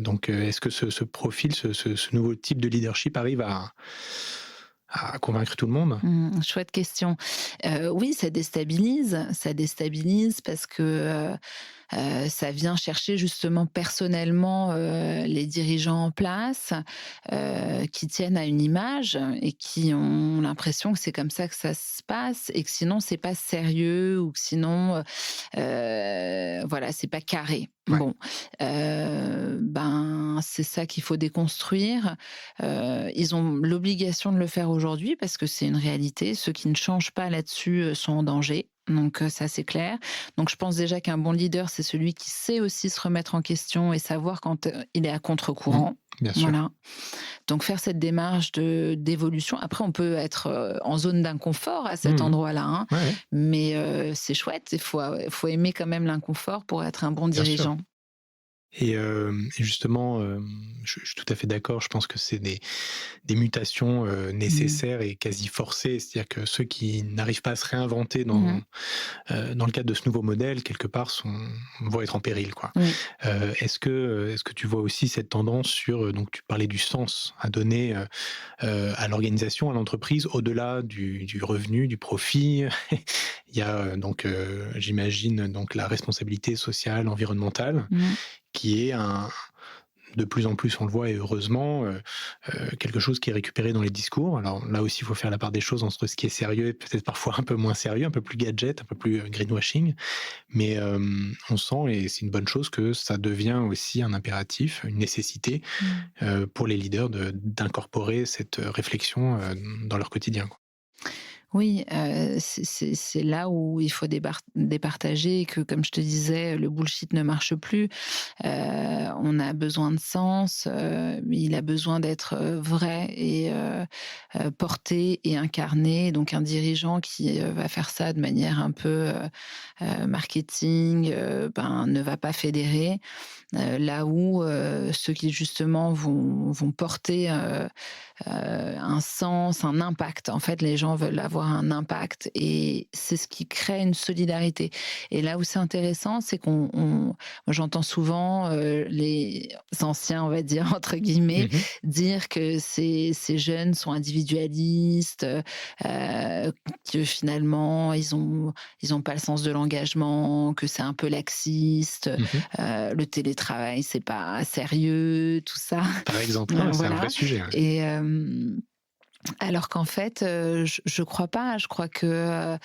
donc est-ce que ce profil, ce nouveau type de leadership arrive à convaincre tout le monde? Chouette question. Oui, ça déstabilise parce que, ça vient chercher justement personnellement, les dirigeants en place, qui tiennent à une image et qui ont l'impression que c'est comme ça que ça se passe et que sinon c'est pas sérieux ou que sinon, voilà, c'est pas carré. Ouais. Bon, ben, c'est ça qu'il faut déconstruire. Ils ont l'obligation de le faire aujourd'hui parce que c'est une réalité. Ceux qui ne changent pas là-dessus, sont en danger. Donc, ça, c'est clair. Donc je pense déjà qu'un bon leader, c'est celui qui sait aussi se remettre en question et savoir quand, il est à Mmh. contre-courant. Bien sûr. Voilà. Donc faire cette démarche d'évolution. Après, on peut être, en zone d'inconfort à cet Mmh. endroit-là, hein, Ouais, ouais, mais c'est chouette. Il faut aimer quand même l'inconfort pour être un bon bien sûr. dirigeant. Et justement, je suis tout à fait d'accord. Je pense que c'est des mutations, Mmh. nécessaires et quasi forcées. C'est-à-dire que ceux qui n'arrivent pas à se réinventer Mmh. dans le cadre de ce nouveau modèle, quelque part, vont être en péril, quoi. Oui. Est-ce que tu vois aussi cette tendance sur, donc tu parlais du sens à donner, à l'organisation, à l'entreprise, au-delà du revenu, du profit? Il y a, donc, j'imagine, donc la responsabilité sociale, environnementale, Mmh. qui est de plus en plus, on le voit et heureusement, quelque chose qui est récupéré dans les discours. Alors là aussi, il faut faire la part des choses entre ce qui est sérieux et peut-être parfois un peu moins sérieux, un peu plus gadget, un peu plus, greenwashing. Mais, on sent, et c'est une bonne chose, que ça devient aussi un impératif, une nécessité, Mmh. pour les leaders d'incorporer cette, réflexion, dans leur quotidien, quoi. Oui, c'est là où il faut départager et que, comme je te disais, le bullshit ne marche plus. On a besoin de sens, mais il a besoin d'être, vrai et porté et incarné. Donc un dirigeant qui, va faire ça de manière un peu, marketing, ben, ne va pas fédérer. Là où, ceux qui justement vont porter, un sens, un impact. En fait, les gens veulent avoir un impact et c'est ce qui crée une solidarité. Et là où c'est intéressant, c'est moi j'entends souvent, les «anciens», on va dire, entre guillemets, Mmh. dire que ces jeunes sont individualistes, que finalement ils ont pas le sens de l'engagement, que c'est un peu laxiste, Mmh. le télétravail, c'est pas sérieux, tout ça. Par exemple, ouais, c'est un vrai Voilà sujet, ouais. et alors qu'en fait, je crois pas. Je crois que,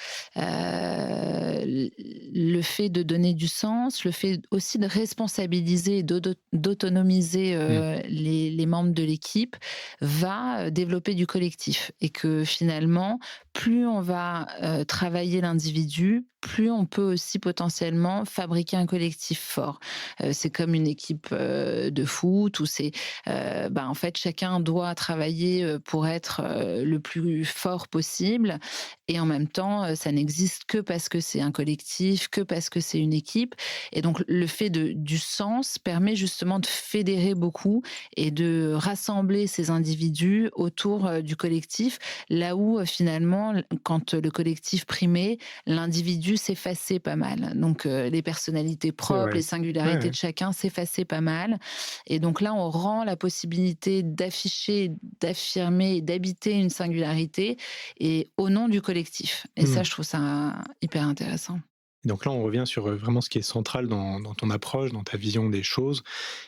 le fait de donner du sens, le fait aussi de responsabiliser et d'autonomiser, Mmh. les membres de l'équipe va, développer du collectif et que finalement, plus on va, travailler l'individu, plus on peut aussi potentiellement fabriquer un collectif fort. C'est comme une équipe, de foot où en fait, chacun doit travailler, pour être, le plus fort possible et en même temps, ça n'existe que parce que c'est un collectif, que parce que c'est une équipe et donc le fait du sens permet justement de fédérer beaucoup et de rassembler ces individus autour, du collectif. Là où, finalement, quand le collectif primait, l'individu s'effaçait pas mal. Donc les personnalités C'est propres, vrai. les Ouais, singularités ouais. de chacun s'effaçaient pas mal et donc là, on rend la possibilité d'afficher, d'affirmer et d'habiter une singularité et au nom du collectif et ça, Mmh. je trouve ça hyper intéressant. Donc là, on revient sur, vraiment ce qui est central dans ton approche, dans ta vision des choses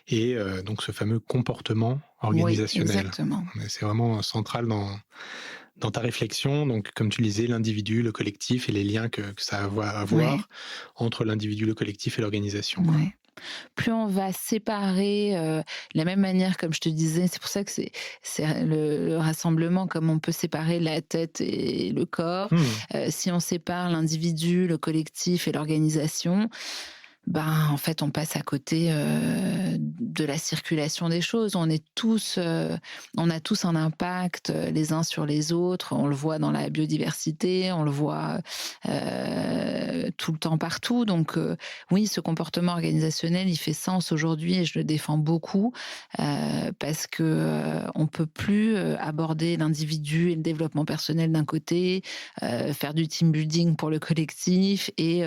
et donc ce fameux comportement Oui, organisationnel. exactement. C'est vraiment central dans ta réflexion, donc comme tu le disais, l'individu, le collectif et les liens que ça va Ouais, avoir entre l'individu, le collectif et l'organisation, quoi. ouais. Plus on va séparer, de la même manière comme je te disais, c'est pour ça que c'est le rassemblement comme on peut séparer la tête et le corps. Mmh. Si on sépare l'individu, le collectif et l'organisation, ben, en fait, on passe à côté, de la circulation des choses. On a tous un impact, les uns sur les autres. On le voit dans la biodiversité, on le voit, tout le temps partout. Donc, oui, ce comportement organisationnel, il fait sens aujourd'hui et je le défends beaucoup, parce que, on peut plus, aborder l'individu et le développement personnel d'un côté, faire du team building pour le collectif et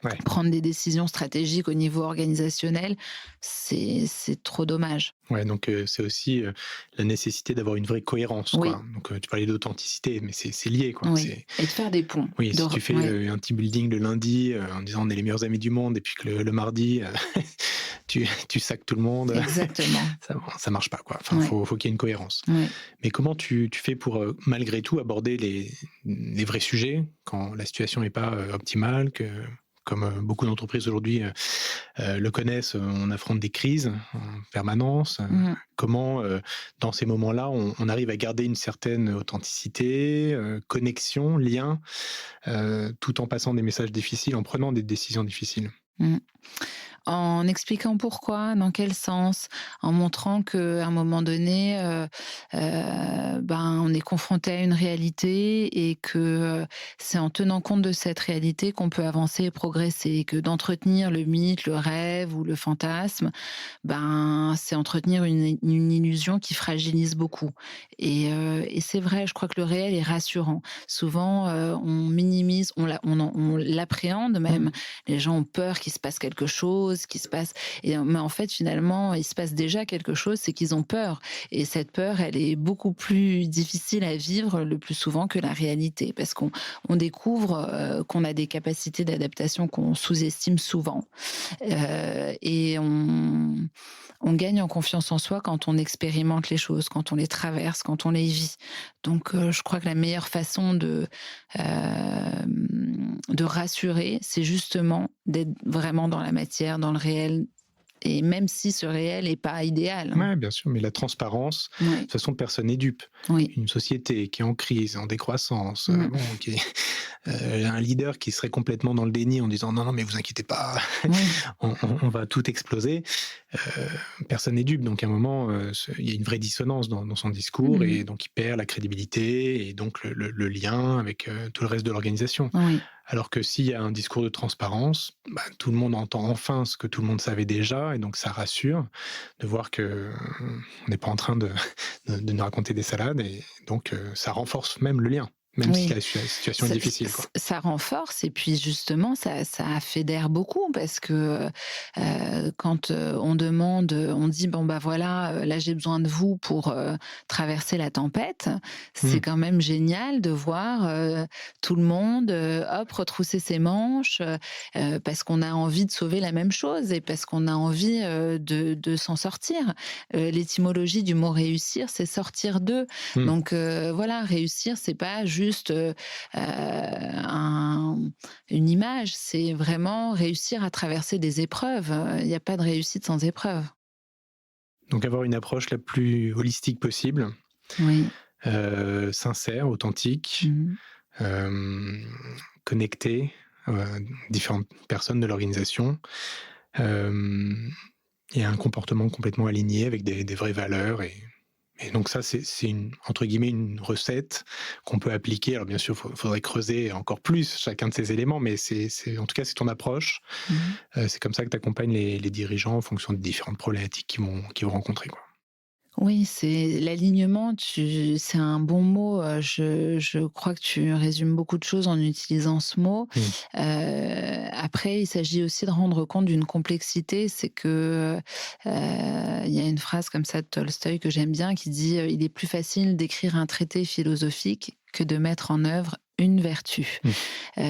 Ouais. prendre des décisions stratégiques au niveau organisationnel, c'est trop dommage. Ouais, donc c'est aussi, la nécessité d'avoir une vraie cohérence, Oui, quoi. Donc tu parlais d'authenticité, mais c'est lié, quoi. oui C'est et de faire des ponts, oui, de si re tu fais, ouais, un team building le lundi, en disant: «On est les meilleurs amis du monde» et puis que le mardi, tu sacs tout le monde, exactement. ça marche pas, quoi. Enfin, Ouais, faut qu'il y ait une cohérence. ouais. Mais comment tu fais pour, malgré tout aborder les vrais sujets quand la situation n'est pas, optimale, que comme, beaucoup d'entreprises aujourd'hui, le connaissent, on affronte des crises en permanence. Mmh. Comment, dans ces moments-là, on arrive à garder une certaine authenticité, connexion, lien, tout en passant des messages difficiles, en prenant des décisions difficiles? Mmh. En expliquant pourquoi, dans quel sens, en montrant qu'à un moment donné, ben, on est confronté à une réalité et que, c'est en tenant compte de cette réalité qu'on peut avancer et progresser et que d'entretenir le mythe, le rêve ou le fantasme, ben, c'est entretenir une illusion qui fragilise beaucoup et c'est vrai, je crois que le réel est rassurant. Souvent, on minimise, on l'appréhende Mmh. même. Les gens ont peur qu'il se passe quelque chose, qu'il se passe mais en fait, finalement, il se passe déjà quelque chose, c'est qu'ils ont peur et cette peur, elle est beaucoup plus difficile à vivre le plus souvent que la réalité parce qu'on découvre, qu'on a des capacités d'adaptation qu'on sous-estime souvent, et on gagne en confiance en soi quand on expérimente les choses, quand on les traverse, quand on les vit. Donc, je crois que la meilleure façon de rassurer, c'est justement d'être vraiment dans la matière, dans le réel et même si ce réel est pas idéal, hein. Ouais, bien sûr, mais la transparence, de Oui, toute façon, personne n'est dupe. oui. Une société qui est en crise, en décroissance, Mmh. bon, qui est, un leader qui serait complètement dans le déni en disant: «Non, non, mais vous inquiétez pas, Oui. on va tout exploser». Personne n'est dupe, donc à un moment, il y a une vraie dissonance dans son discours Mmh. et donc il perd la crédibilité et donc le lien avec, tout le reste de l'organisation. Oui. Alors que s'il y a un discours de transparence, bah, tout le monde entend enfin ce que tout le monde savait déjà et donc ça rassure de voir que, on n'est pas en train de nous raconter des salades et donc ça renforce même le lien, même si Oui. la situation est Ça difficile, quoi. ça renforce et puis justement ça fédère beaucoup parce que, quand, on demande, on dit: «Bon, bah, voilà, là j'ai besoin de vous pour, traverser la tempête». C'est Mmh. quand même génial de voir, tout le monde, hop, retrousser ses manches, parce qu'on a envie de sauver la même chose et parce qu'on a envie, de s'en sortir. L'étymologie du mot réussir, c'est sortir d'eux. Mmh. Donc, voilà, réussir, c'est pas juste, une image, c'est vraiment réussir à traverser des épreuves. Il n'y a pas de réussite sans épreuve. Donc avoir une approche la plus holistique possible, Oui. sincère, authentique, Mmh. hem, connectée, différentes personnes de l'organisation, hem et un comportement complètement aligné avec des vraies valeurs et Et donc ça, c'est une entre guillemets «une recette» qu'on peut appliquer. Alors bien sûr, faudrait creuser encore plus chacun de ces éléments, mais c'est en tout cas, c'est ton approche. Mmh. C'est comme ça que tu accompagnes les dirigeants en fonction des différentes problématiques qu'ils vont rencontrer, quoi. Oui, c'est l'alignement, c'est un bon mot, je crois que tu résumes beaucoup de choses en utilisant ce mot. Mmh. Après, il s'agit aussi de rendre compte d'une complexité, c'est que, il y a une phrase comme ça de Tolstoï que j'aime bien qui dit: «Il est plus facile d'écrire un traité philosophique que de mettre en œuvre une vertu». Mmh.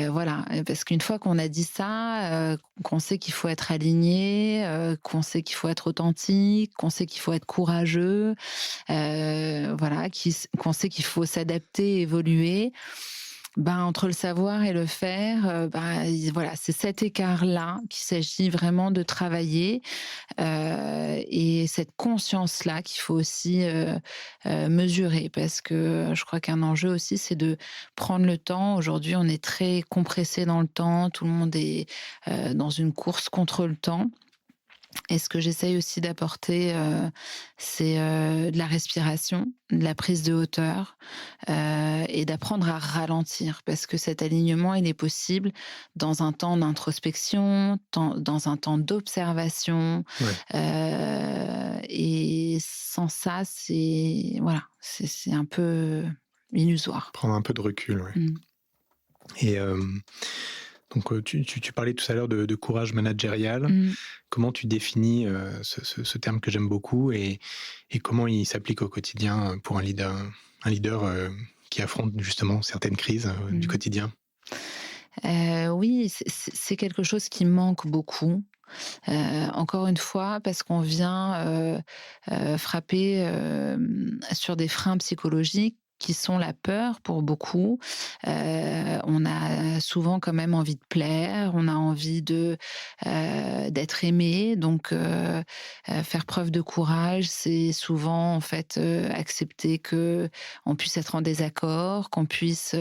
Voilà, parce qu'une fois qu'on a dit ça, qu'on sait qu'il faut être aligné, qu'on sait qu'il faut être authentique, qu'on sait qu'il faut être courageux, voilà, qu'on sait qu'il faut s'adapter, évoluer, ben, entre le savoir et le faire, bah, voilà, c'est cet écart-là qu'il s'agit vraiment de travailler, et cette conscience-là qu'il faut aussi mesurer. Parce que je crois qu'un enjeu aussi, c'est de prendre le temps. Aujourd'hui, on est très compressé dans le temps, tout le monde est dans une course contre le temps. Et ce que j'essaye aussi d'apporter, c'est, de la respiration, de la prise de hauteur, et d'apprendre à ralentir. Parce que cet alignement, il est possible dans un temps d'introspection, dans un temps d'observation, Ouais, et sans ça, c'est voilà, c'est un peu illusoire. prendre un peu de recul, ouais. Mmh. Et donc tu parlais tout à l'heure de courage managérial. Mmh. Comment tu définis, ce terme que j'aime beaucoup et comment il s'applique au quotidien, pour un leader, qui affronte justement certaines crises, du Mmh. quotidien? Oui, c'est quelque chose qui manque beaucoup. Encore une fois, parce qu'on vient, frapper, sur des freins psychologiques qui sont la peur pour beaucoup. On a souvent quand même envie de plaire, on a envie d'être aimé, donc faire preuve de courage, c'est souvent en fait, accepter qu'on puisse être en désaccord, qu'on puisse,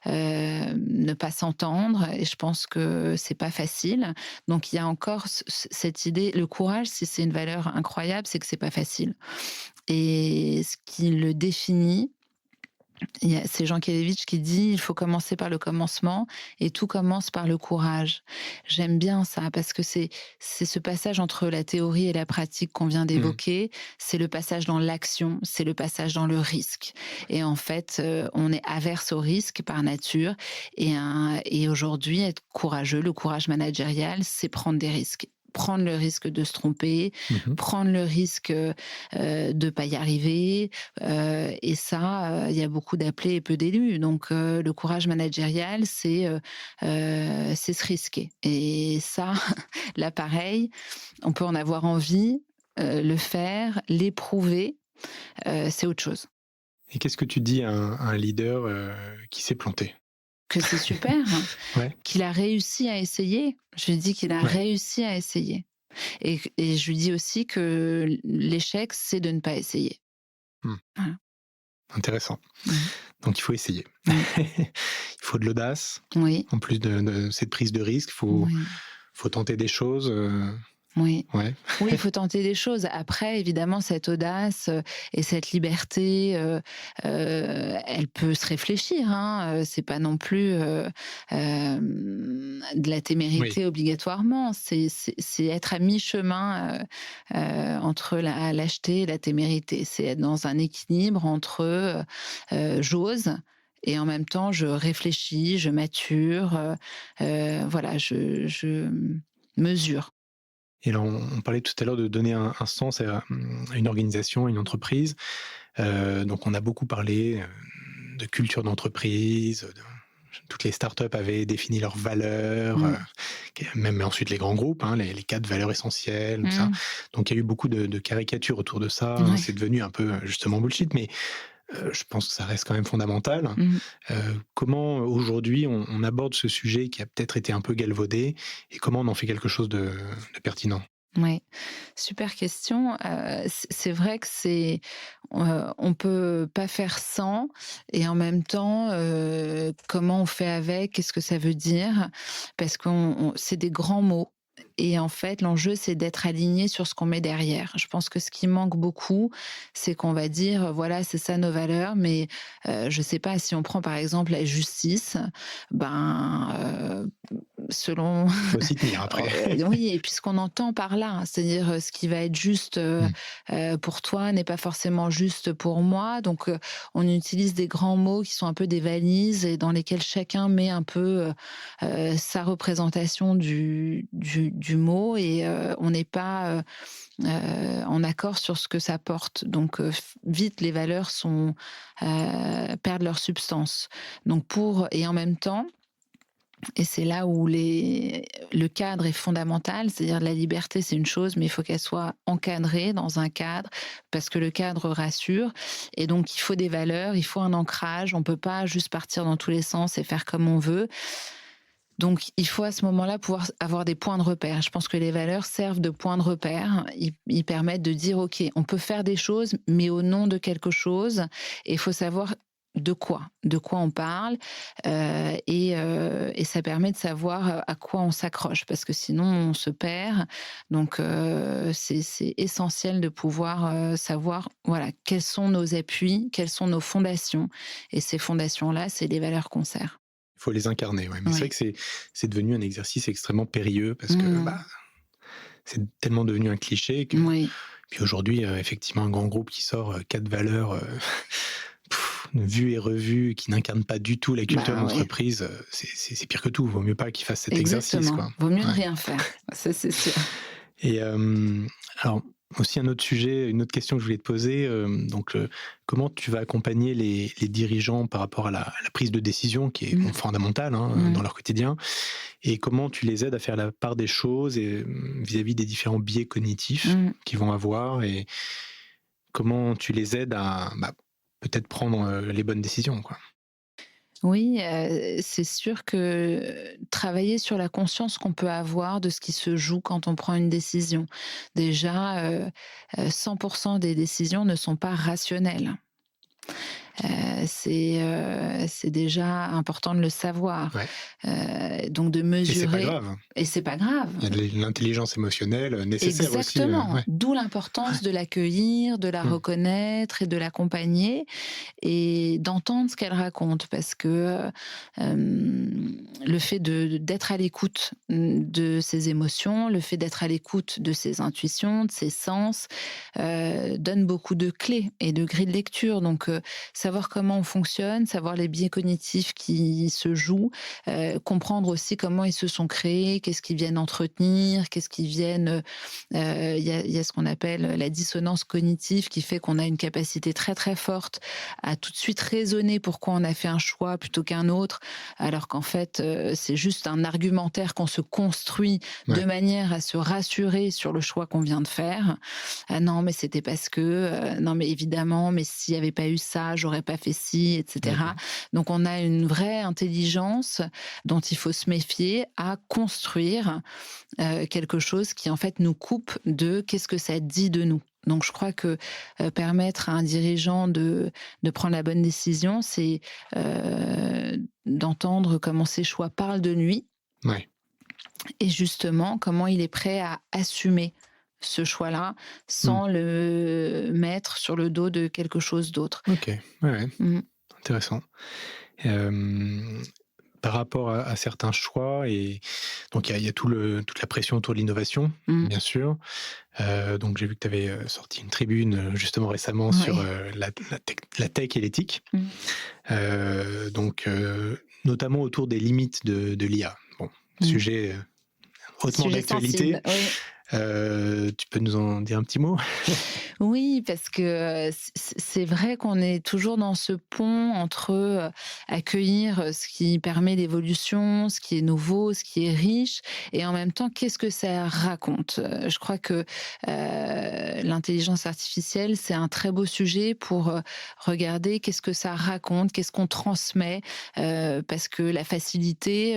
ne pas s'entendre, et je pense que c'est pas facile. Donc il y a encore cette idée, le courage, si c'est une valeur incroyable, c'est que c'est pas facile. Et ce qui le définit, c'est Jean Kelevitch qui dit: «Il faut commencer par le commencement et tout commence par le courage». J'aime bien ça parce que c'est ce passage entre la théorie et la pratique qu'on vient Mmh. d'évoquer, c'est le passage dans l'action, c'est le passage dans le risque, et en fait, on est averse au risque par nature, et aujourd'hui être courageux, le courage managérial, c'est prendre des risques. Prendre le risque de se tromper, Mmh. prendre le risque, de pas y arriver, et ça, il y a beaucoup d'appelés et peu d'élus. Donc le courage managérial, c'est se risquer, et ça, là, pareil, on peut en avoir envie, le faire, l'éprouver, c'est autre chose. Et qu'est-ce que tu dis à un leader, qui s'est planté? Que c'est super, hein, Ouais, qu'il a réussi à essayer. Je lui dis qu'il a ouais. réussi à essayer, et je lui dis aussi que l'échec, c'est de ne pas essayer. Mmh. Voilà. Intéressant. Mmh. Donc il faut essayer. Mmh. Il faut de l'audace, Oui, en plus de cette prise de risque, oui, faut tenter des choses, oui. ouais. Oui, il faut tenter des choses. Après, évidemment, cette audace, et cette liberté, elle peut se réfléchir, hein, c'est pas non plus, de la Oui. témérité obligatoirement. C'est être à mi-chemin, entre la lâcheté et la témérité. C'est être dans un équilibre entre, j'ose et en même temps je réfléchis, je mature, voilà, je mesure. Et là, on parlait tout à l'heure de donner un sens à une organisation, à une entreprise. Donc on a beaucoup parlé, de culture d'entreprise, toutes les startups avaient défini leurs valeurs, Mmh. même ensuite les grands groupes, hein, les 4 valeurs essentielles, tout ça. Mmh. Donc il y a eu beaucoup de caricatures autour de ça, hein. Ouais. C'est devenu un peu, justement bullshit, mais je pense que ça reste quand même fondamental. Mmh. Comment aujourd'hui on aborde ce sujet qui a peut-être été un peu galvaudé et comment on en fait quelque chose de pertinent? Ouais, super question. C'est vrai que on peut pas faire sans, et en même temps, comment on fait avec? Qu'est-ce que ça veut dire? Parce c'est des grands mots, Et en fait, l'enjeu, c'est d'être aligné sur ce qu'on met derrière. Je pense que ce qui manque beaucoup, c'est qu'on va dire, voilà, c'est ça nos valeurs, mais je sais pas, si on prend par exemple la justice, ben, selon Faut s'y tenir après. oui, et puis ce qu'on entend par là, hein, c'est-à-dire, ce qui va être juste, Mmh. pour toi n'est pas forcément juste pour moi. Donc, on utilise des grands mots qui sont un peu des valises et dans lesquelles chacun met un peu, sa représentation du mot et on n'est pas, en accord sur ce que ça porte. Donc, vite les valeurs perdent leur substance. Donc et en même temps, et c'est là où le cadre est fondamental, c'est-à-dire la liberté, c'est une chose, mais il faut qu'elle soit encadrée dans un cadre, parce que le cadre rassure. Et donc, il faut des valeurs, il faut un ancrage. On ne peut pas juste partir dans tous les sens et faire comme on veut. Donc, il faut à ce moment-là pouvoir avoir des points de repère. Je pense que les valeurs servent de points de repère. Ils permettent de dire, OK, on peut faire des choses, mais au nom de quelque chose. Et il faut savoir de quoi on parle, et ça permet de savoir à quoi on s'accroche, parce que sinon on se perd. Donc, c'est essentiel de pouvoir savoir, voilà, quels sont nos appuis, quelles sont nos fondations. Et ces fondations-là, c'est les valeurs qu'on sert. Il faut les incarner, ouais. Mais c'est vrai Oui. que c'est devenu un exercice extrêmement périlleux parce que, Mmh. bah, c'est tellement devenu un cliché que Oui. puis aujourd'hui, effectivement, un grand groupe qui sort, 4 valeurs, vues et revues, qui n'incarnent pas du tout la culture de Bah oui, l'entreprise, c'est pire que tout. Vaut mieux pas qu'ils fassent cet exercice, exactement. quoi. Vaut mieux ne Ouais. rien faire. Ça, c'est sûr. Et alors aussi un autre sujet, une autre question que je voulais te poser, donc comment tu vas accompagner les dirigeants par rapport à la prise de décision qui est, bon, Mmh. fondamentale, hein, dans Mmh. leur quotidien? Et comment tu les aides à faire la part des choses et vis-à-vis des différents biais cognitifs Mmh. qu'ils vont avoir et comment tu les aides à, bah, peut-être prendre, les bonnes décisions, quoi? Oui, c'est sûr que travailler sur la conscience qu'on peut avoir de ce qui se joue quand on prend une décision. Déjà, 100 des décisions ne sont pas rationnelles. C'est déjà important de le savoir, Ouais, donc de et c'est pas mesurer, grave. et c'est pas grave. Il y a de l'intelligence émotionnelle, nécessaire aussi, Exactement, ouais. d'où Ouais. l'importance de l'accueillir, de la Mmh. reconnaître et de l'accompagner et d'entendre ce qu'elle raconte, parce que, le fait d'être à l'écoute, de ses émotions, le fait d'être à l'écoute de ses intuitions, de ses sens, donne beaucoup de clés et de grilles de lecture. Donc, savoir comment on fonctionne, savoir les biais cognitifs qui se jouent, comprendre aussi comment ils se sont créés, qu'est-ce qu'ils viennent entretenir, qu'est-ce qu'ils viennent, il y a ce qu'on appelle la dissonance cognitive qui fait qu'on a une capacité très, très forte à tout de suite raisonner pourquoi on a fait un choix plutôt qu'un autre, alors qu'en fait, c'est juste un argumentaire qu'on se construit de Ouais. manière à se rassurer sur le choix qu'on vient de faire. «Ah non, mais c'était parce que, non, mais évidemment, mais s'il y avait pas eu ça, j'aurais pas fait ci» et Mmh cetera. mh. Donc on a une vraie intelligence dont il faut se méfier à construire quelque chose qui en fait nous coupe de qu'est-ce que ça dit de nous. Donc je crois que, permettre à un dirigeant de prendre la bonne décision, c'est, d'entendre comment ses choix parlent de lui Ouais. et justement comment il est prêt à assumer ce choix-là, Mmh. sans le mettre sur le dos de quelque chose d'autre. OK. Ouais, ouais, Mmh. intéressant. Hem, Par rapport à certains choix et donc il y a toute la pression autour de l'innovation, Mmh. bien sûr. Donc j'ai vu que tu avais, sorti une tribune, justement récemment sur, Ouais. la tech et l'éthique. Mmh. Donc notamment autour des limites de l'IA. Bon, Mmh. sujet, hautement Sujet sensible, d'actualité. oui. Tu peux nous en dire un petit mot? Oui, parce que, c'est vrai qu'on est toujours dans ce pont entre, accueillir, ce qui permet l'évolution, ce qui est nouveau, ce qui est riche et en même temps, qu'est-ce que ça raconte? Je crois que, l'intelligence artificielle, c'est un très beau sujet pour, regarder qu'est-ce que ça raconte, qu'est-ce qu'on transmet, parce que la facilité,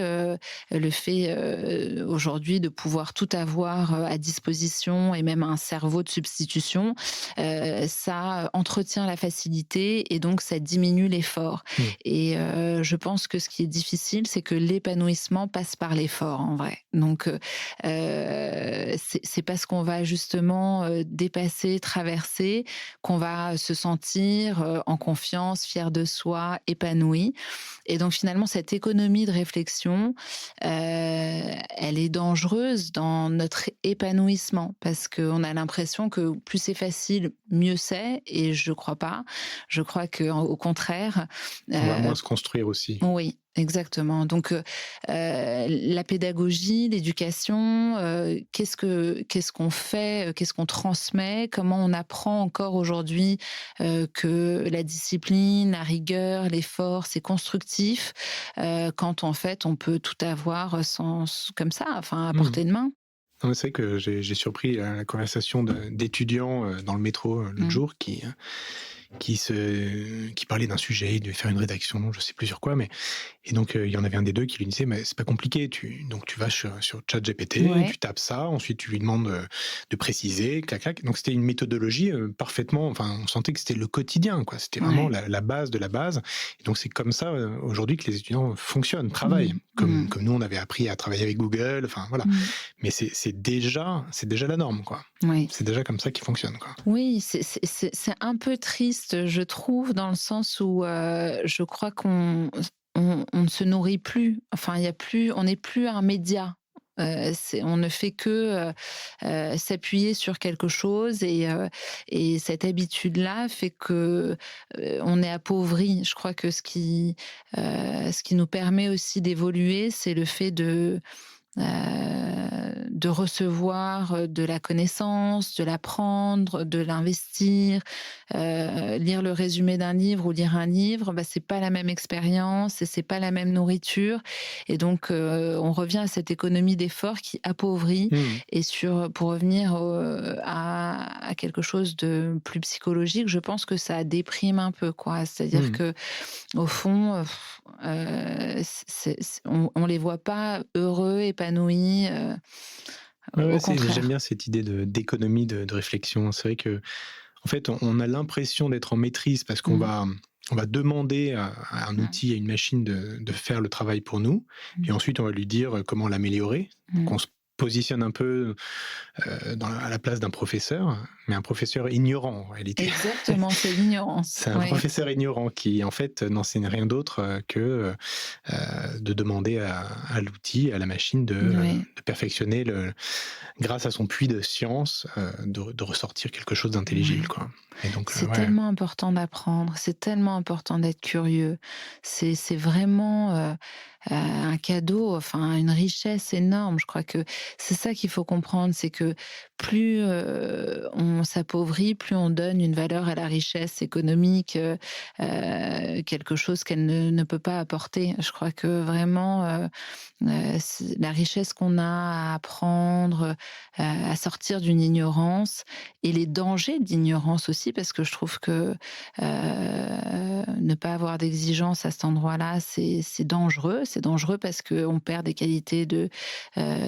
le fait, aujourd'hui de pouvoir tout avoir, à disposition et même un cerveau de substitution, ça entretient la facilité et donc ça diminue l'effort. Mmh. Et je pense que ce qui est difficile, c'est que l'épanouissement passe par l'effort en vrai. Donc c'est parce qu'on va justement, dépasser, traverser, qu'on va se sentir, en confiance, fier de soi, épanoui. Et donc finalement cette économie de réflexion, elle est dangereuse dans notre épanouissement parce qu'on a l'impression que plus c'est facile, mieux c'est et je crois pas. Je crois qu'au contraire, On va heu moins se construire aussi. oui, exactement. Donc, la pédagogie, l'éducation, qu'est-ce qu'on fait, qu'est-ce qu'on transmet? Comment on apprend encore aujourd'hui, que la discipline, la rigueur, l'effort, c'est constructif, quand en fait on peut tout avoir sans comme ça, enfin à Mmh. portée de main? Non, mais c'est vrai que j'ai surpris la conversation d'étudiants dans le métro l'autre Mmh. jour qui parlait d'un sujet, il devait faire une rédaction, je sais plus sur quoi, mais et donc il y en avait un des 2 qui lui disait: «Mais c'est pas compliqué, tu vas sur ChatGPT, Ouais. tu tapes ça, ensuite tu lui demandes, de préciser, clac, clac». Donc c'était une méthodologie, parfaitement enfin, on sentait que c'était le quotidien, quoi. C'était vraiment Ouais. la base de la base et donc c'est comme ça, aujourd'hui que les étudiants fonctionnent, travaillent, Mmh. comme Mmh. comme nous on avait appris à travailler avec Google, enfin voilà. Mmh. Mais c'est déjà la norme, quoi. Oui. C'est déjà comme ça qu'ils fonctionnent, quoi. Oui, c'est un peu triste, je trouve, dans le sens où, je crois qu'on ne se nourrit plus. Enfin, il y a plus on n'est plus un média. On ne fait que, s'appuyer sur quelque chose et cette habitude-là fait que, on est appauvri. Je crois que ce qui nous permet aussi d'évoluer, c'est le fait de recevoir, de la connaissance, de l'apprendre, de l'investir. Lire le résumé d'un livre ou lire un livre, bah, c'est pas la même expérience et c'est pas la même nourriture et donc on revient à cette économie d'effort qui appauvrit Mmh. et pour revenir à quelque chose de plus psychologique, je pense que ça déprime un peu, quoi. C'est-à-dire Mmh. que au fond, on les voit pas heureux, épanouis, Ouais, ouais, au j'aime contraire. bien cette idée d'économie de réflexion. C'est vrai que en fait, on a l'impression d'être en maîtrise parce Mmh. on va demander à un Mmh. outil, à une machine de faire le travail pour nous et Mmh. ensuite on va lui dire, comment l'améliorer. Donc Mmh. on se positionne un peu, à la place d'un professeur, mais un professeur ignorant en réalité. Exactement, c'est l'ignorance. C'est un Oui, professeur ignorant qui, en fait, n'enseigne rien d'autre, que, de demander à l'outil, à la machine oui. de perfectionner grâce à son puits de science, de ressortir quelque chose d'intelligible, Ouais. quoi. Et donc, C'est ouais. tellement important d'apprendre, c'est tellement important d'être curieux. C'est vraiment, un cadeau, enfin une richesse énorme. Je crois que c'est ça qu'il faut comprendre, c'est que plus, on s'appauvrit, plus on donne une valeur à la richesse économique, quelque chose qu'elle ne peut pas apporter. Je crois que vraiment, c'est la richesse qu'on a à apprendre, à sortir d'une ignorance et les dangers de l'ignorance aussi parce que je trouve que, ne pas avoir d'exigence à cet endroit-là, c'est dangereux. C'est dangereux parce qu'on perd des qualités de,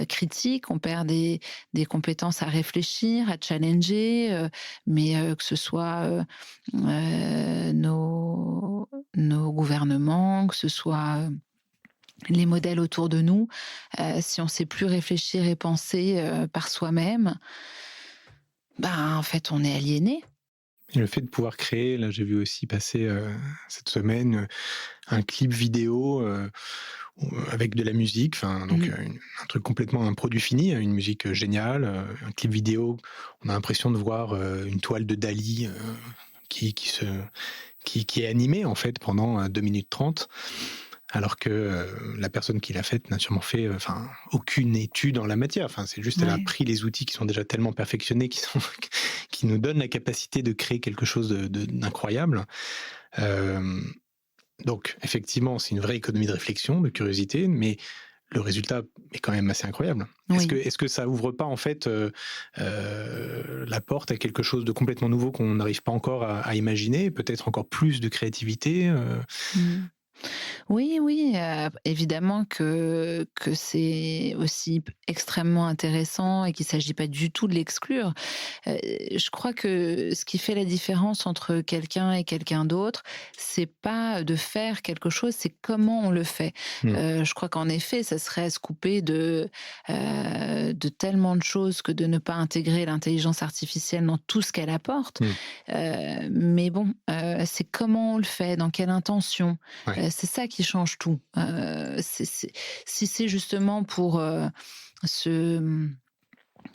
critique, on perd des compétences à réfléchir, à challenger, mais que ce soit, nos gouvernements, que ce soit, les modèles autour de nous, si on sait plus réfléchir et penser, par soi-même, ben, en fait, on est aliéné. Et le fait de pouvoir créer, là, j'ai vu aussi passer, cette semaine, un clip vidéo, avec de la musique, enfin donc, Mmh. un truc complètement un produit fini, une musique, géniale, un clip vidéo, on a l'impression de voir, une toile de Dali, qui se qui est animée, en fait, pendant, 2 minutes 30. Alors que, la personne qui l'a faite n'a sûrement fait, enfin, aucune étude en la matière. Enfin, c'est juste elle a Ouais. pris les outils qui sont déjà tellement perfectionnés, qui nous donnent la capacité de créer quelque chose d'incroyable. Hem, donc effectivement, c'est une vraie économie de réflexion, de curiosité, mais le résultat est quand même assez incroyable. Oui. Est-ce que ça ouvre pas en fait, la porte à quelque chose de complètement nouveau qu'on n'arrive pas encore à imaginer? Peut-être encore plus de créativité? Mmh. Oui, oui, évidemment que c'est aussi extrêmement intéressant et qu'il ne s'agit pas du tout de l'exclure. Je crois que ce qui fait la différence entre quelqu'un et quelqu'un d'autre, c'est pas de faire quelque chose, c'est comment on le fait. Mmh. Je crois qu'en effet, ça serait se couper de tellement de choses que de ne pas intégrer l'intelligence artificielle dans tout ce qu'elle apporte. Mmh. Mais bon, c'est comment on le fait, dans quelle intention. Ouais. C'est ça qui change tout. C'est si c'est justement pour, se,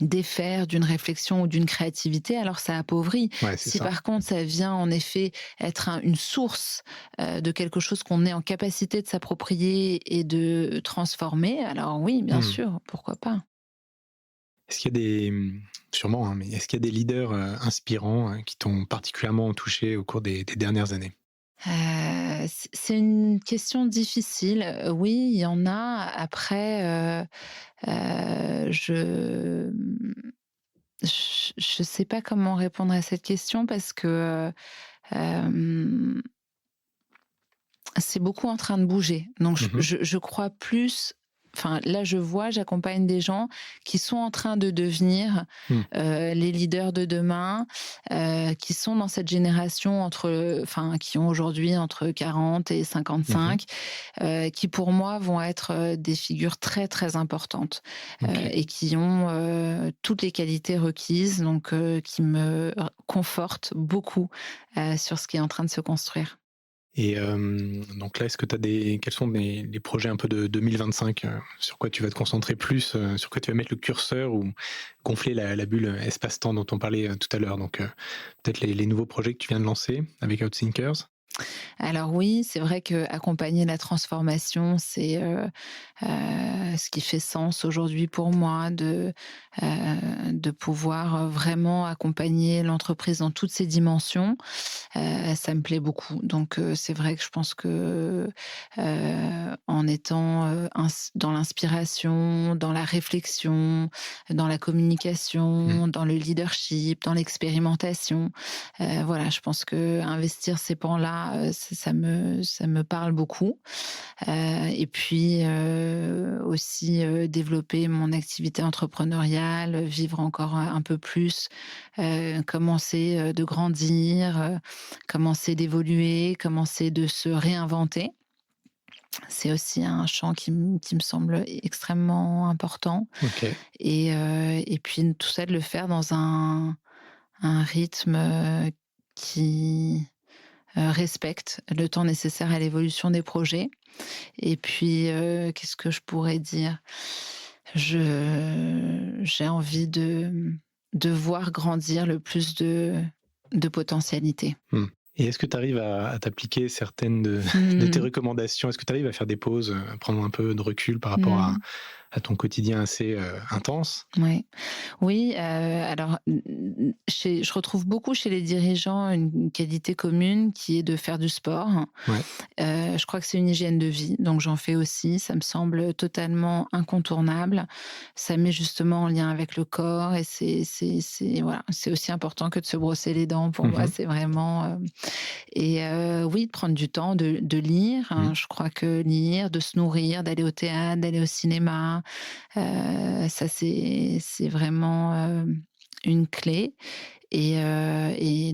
défaire d'une réflexion ou d'une créativité, alors ça appauvrit. Ouais, c'est Si ça. par contre ça vient en effet être une source de quelque chose qu'on est en capacité de s'approprier et de transformer, alors oui, bien Mmh. sûr, pourquoi pas. Est-ce qu'il y a des, sûrement, hein, mais est-ce qu'il y a des leaders, inspirants, qui t'ont particulièrement touché au cours des dernières années? C'est une question difficile. Oui, il y en a. Après, je sais pas comment répondre à cette question parce que, hem, c'est beaucoup en train de bouger. Donc Mmh mh. je crois plus, enfin là je vois, j'accompagne des gens qui sont en train de devenir, Mmh. les leaders de demain, qui sont dans cette génération enfin qui ont aujourd'hui entre 40 et Mmh. 55, qui pour moi vont être, des figures très, très importantes, OK. et qui ont, toutes les qualités requises donc qui me confortent beaucoup, sur ce qui est en train de se construire. Et donc là, est-ce que tu as des quels sont les projets un peu de 2025, sur quoi tu vas te concentrer plus, sur quoi tu vas mettre le curseur ou gonfler la bulle, espace-temps dont on parlait, tout à l'heure? Donc peut-être les nouveaux projets que tu viens de lancer avec Outsinkers? Alors oui, c'est vrai qu'accompagner la transformation, c'est, ce qui fait sens aujourd'hui pour moi de pouvoir, vraiment accompagner l'entreprise dans toutes ses dimensions. Ça me plaît beaucoup. Donc, c'est vrai que je pense que, en étant, dans l'inspiration, dans la réflexion, dans la Mmh. communication, dans le leadership, dans l'expérimentation, voilà, je pense qu'investir ces pans-là, ça me parle beaucoup. Et puis, aussi, développer mon activité entrepreneuriale, vivre encore un peu plus, commencer, de grandir, commencer d'évoluer, commencer de se réinventer. C'est aussi un champ qui me semble extrêmement important OK. et puis tout ça de le faire dans un rythme, qui, respecte le temps nécessaire à l'évolution des projets et puis, qu'est-ce que je pourrais dire? J'ai envie de voir grandir le plus de potentialités. Mmh. Et est-ce que tu arrives à t'appliquer certaines de tes Mmh. recommandations? Est-ce que tu arrives à faire des pauses, à prendre un peu de recul par rapport Mmh. à ton quotidien assez, intense? Ouais. Oui, alors, je retrouve beaucoup chez les dirigeants une qualité commune qui est de faire du sport. Ouais. Je crois que c'est une hygiène de vie, donc j'en fais aussi. Ça me semble totalement incontournable. Ça met justement en lien avec le corps et c'est voilà, c'est aussi important que de se brosser les dents pour moi, Mmh. c'est vraiment, et oui, de prendre du temps de lire, Mmh. hein. Je crois que lire, de se nourrir, d'aller au théâtre, d'aller au cinéma, ça c'est vraiment, une clé et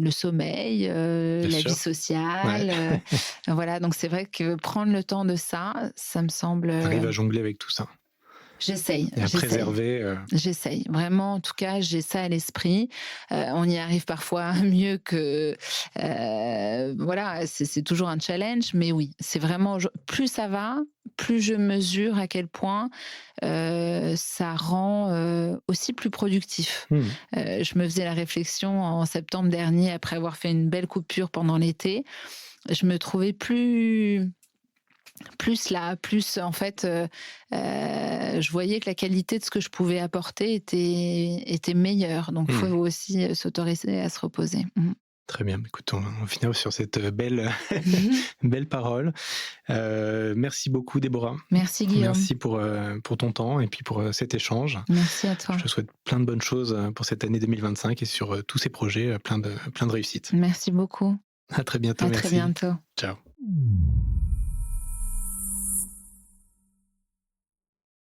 le sommeil, Bien la vie sûr. Ouais. sociale, voilà, donc c'est vrai que prendre le temps de ça, ça me semble, Tu arrives à jongler avec tout ça j'essaye, et à j'essaye. préserver, J'essaye. Vraiment, en tout cas, j'ai ça à l'esprit. On y arrive parfois mieux que, voilà, c'est toujours un challenge, mais oui, c'est vraiment plus ça va, plus je mesure à quel point, ça rend, aussi plus productif. mmh, Je me faisais la réflexion en septembre dernier, après avoir fait une belle coupure pendant l'été, je me trouvais plus là, plus en fait, je voyais que la qualité de ce que je pouvais apporter était meilleure. Donc il faut mmh. aussi, s'autoriser à se reposer. Mmh. Très bien, bah, écoute, on finira sur cette, belle Mmh. belle parole. Merci beaucoup Déborah. Merci Guillaume. Merci pour ton temps et puis pour, cet échange. Merci à Je toi. te souhaite plein de bonnes choses, pour cette année 2025 et sur, tous ces projets, plein de réussites. Merci beaucoup. À très bientôt, À très merci. bientôt. Ciao.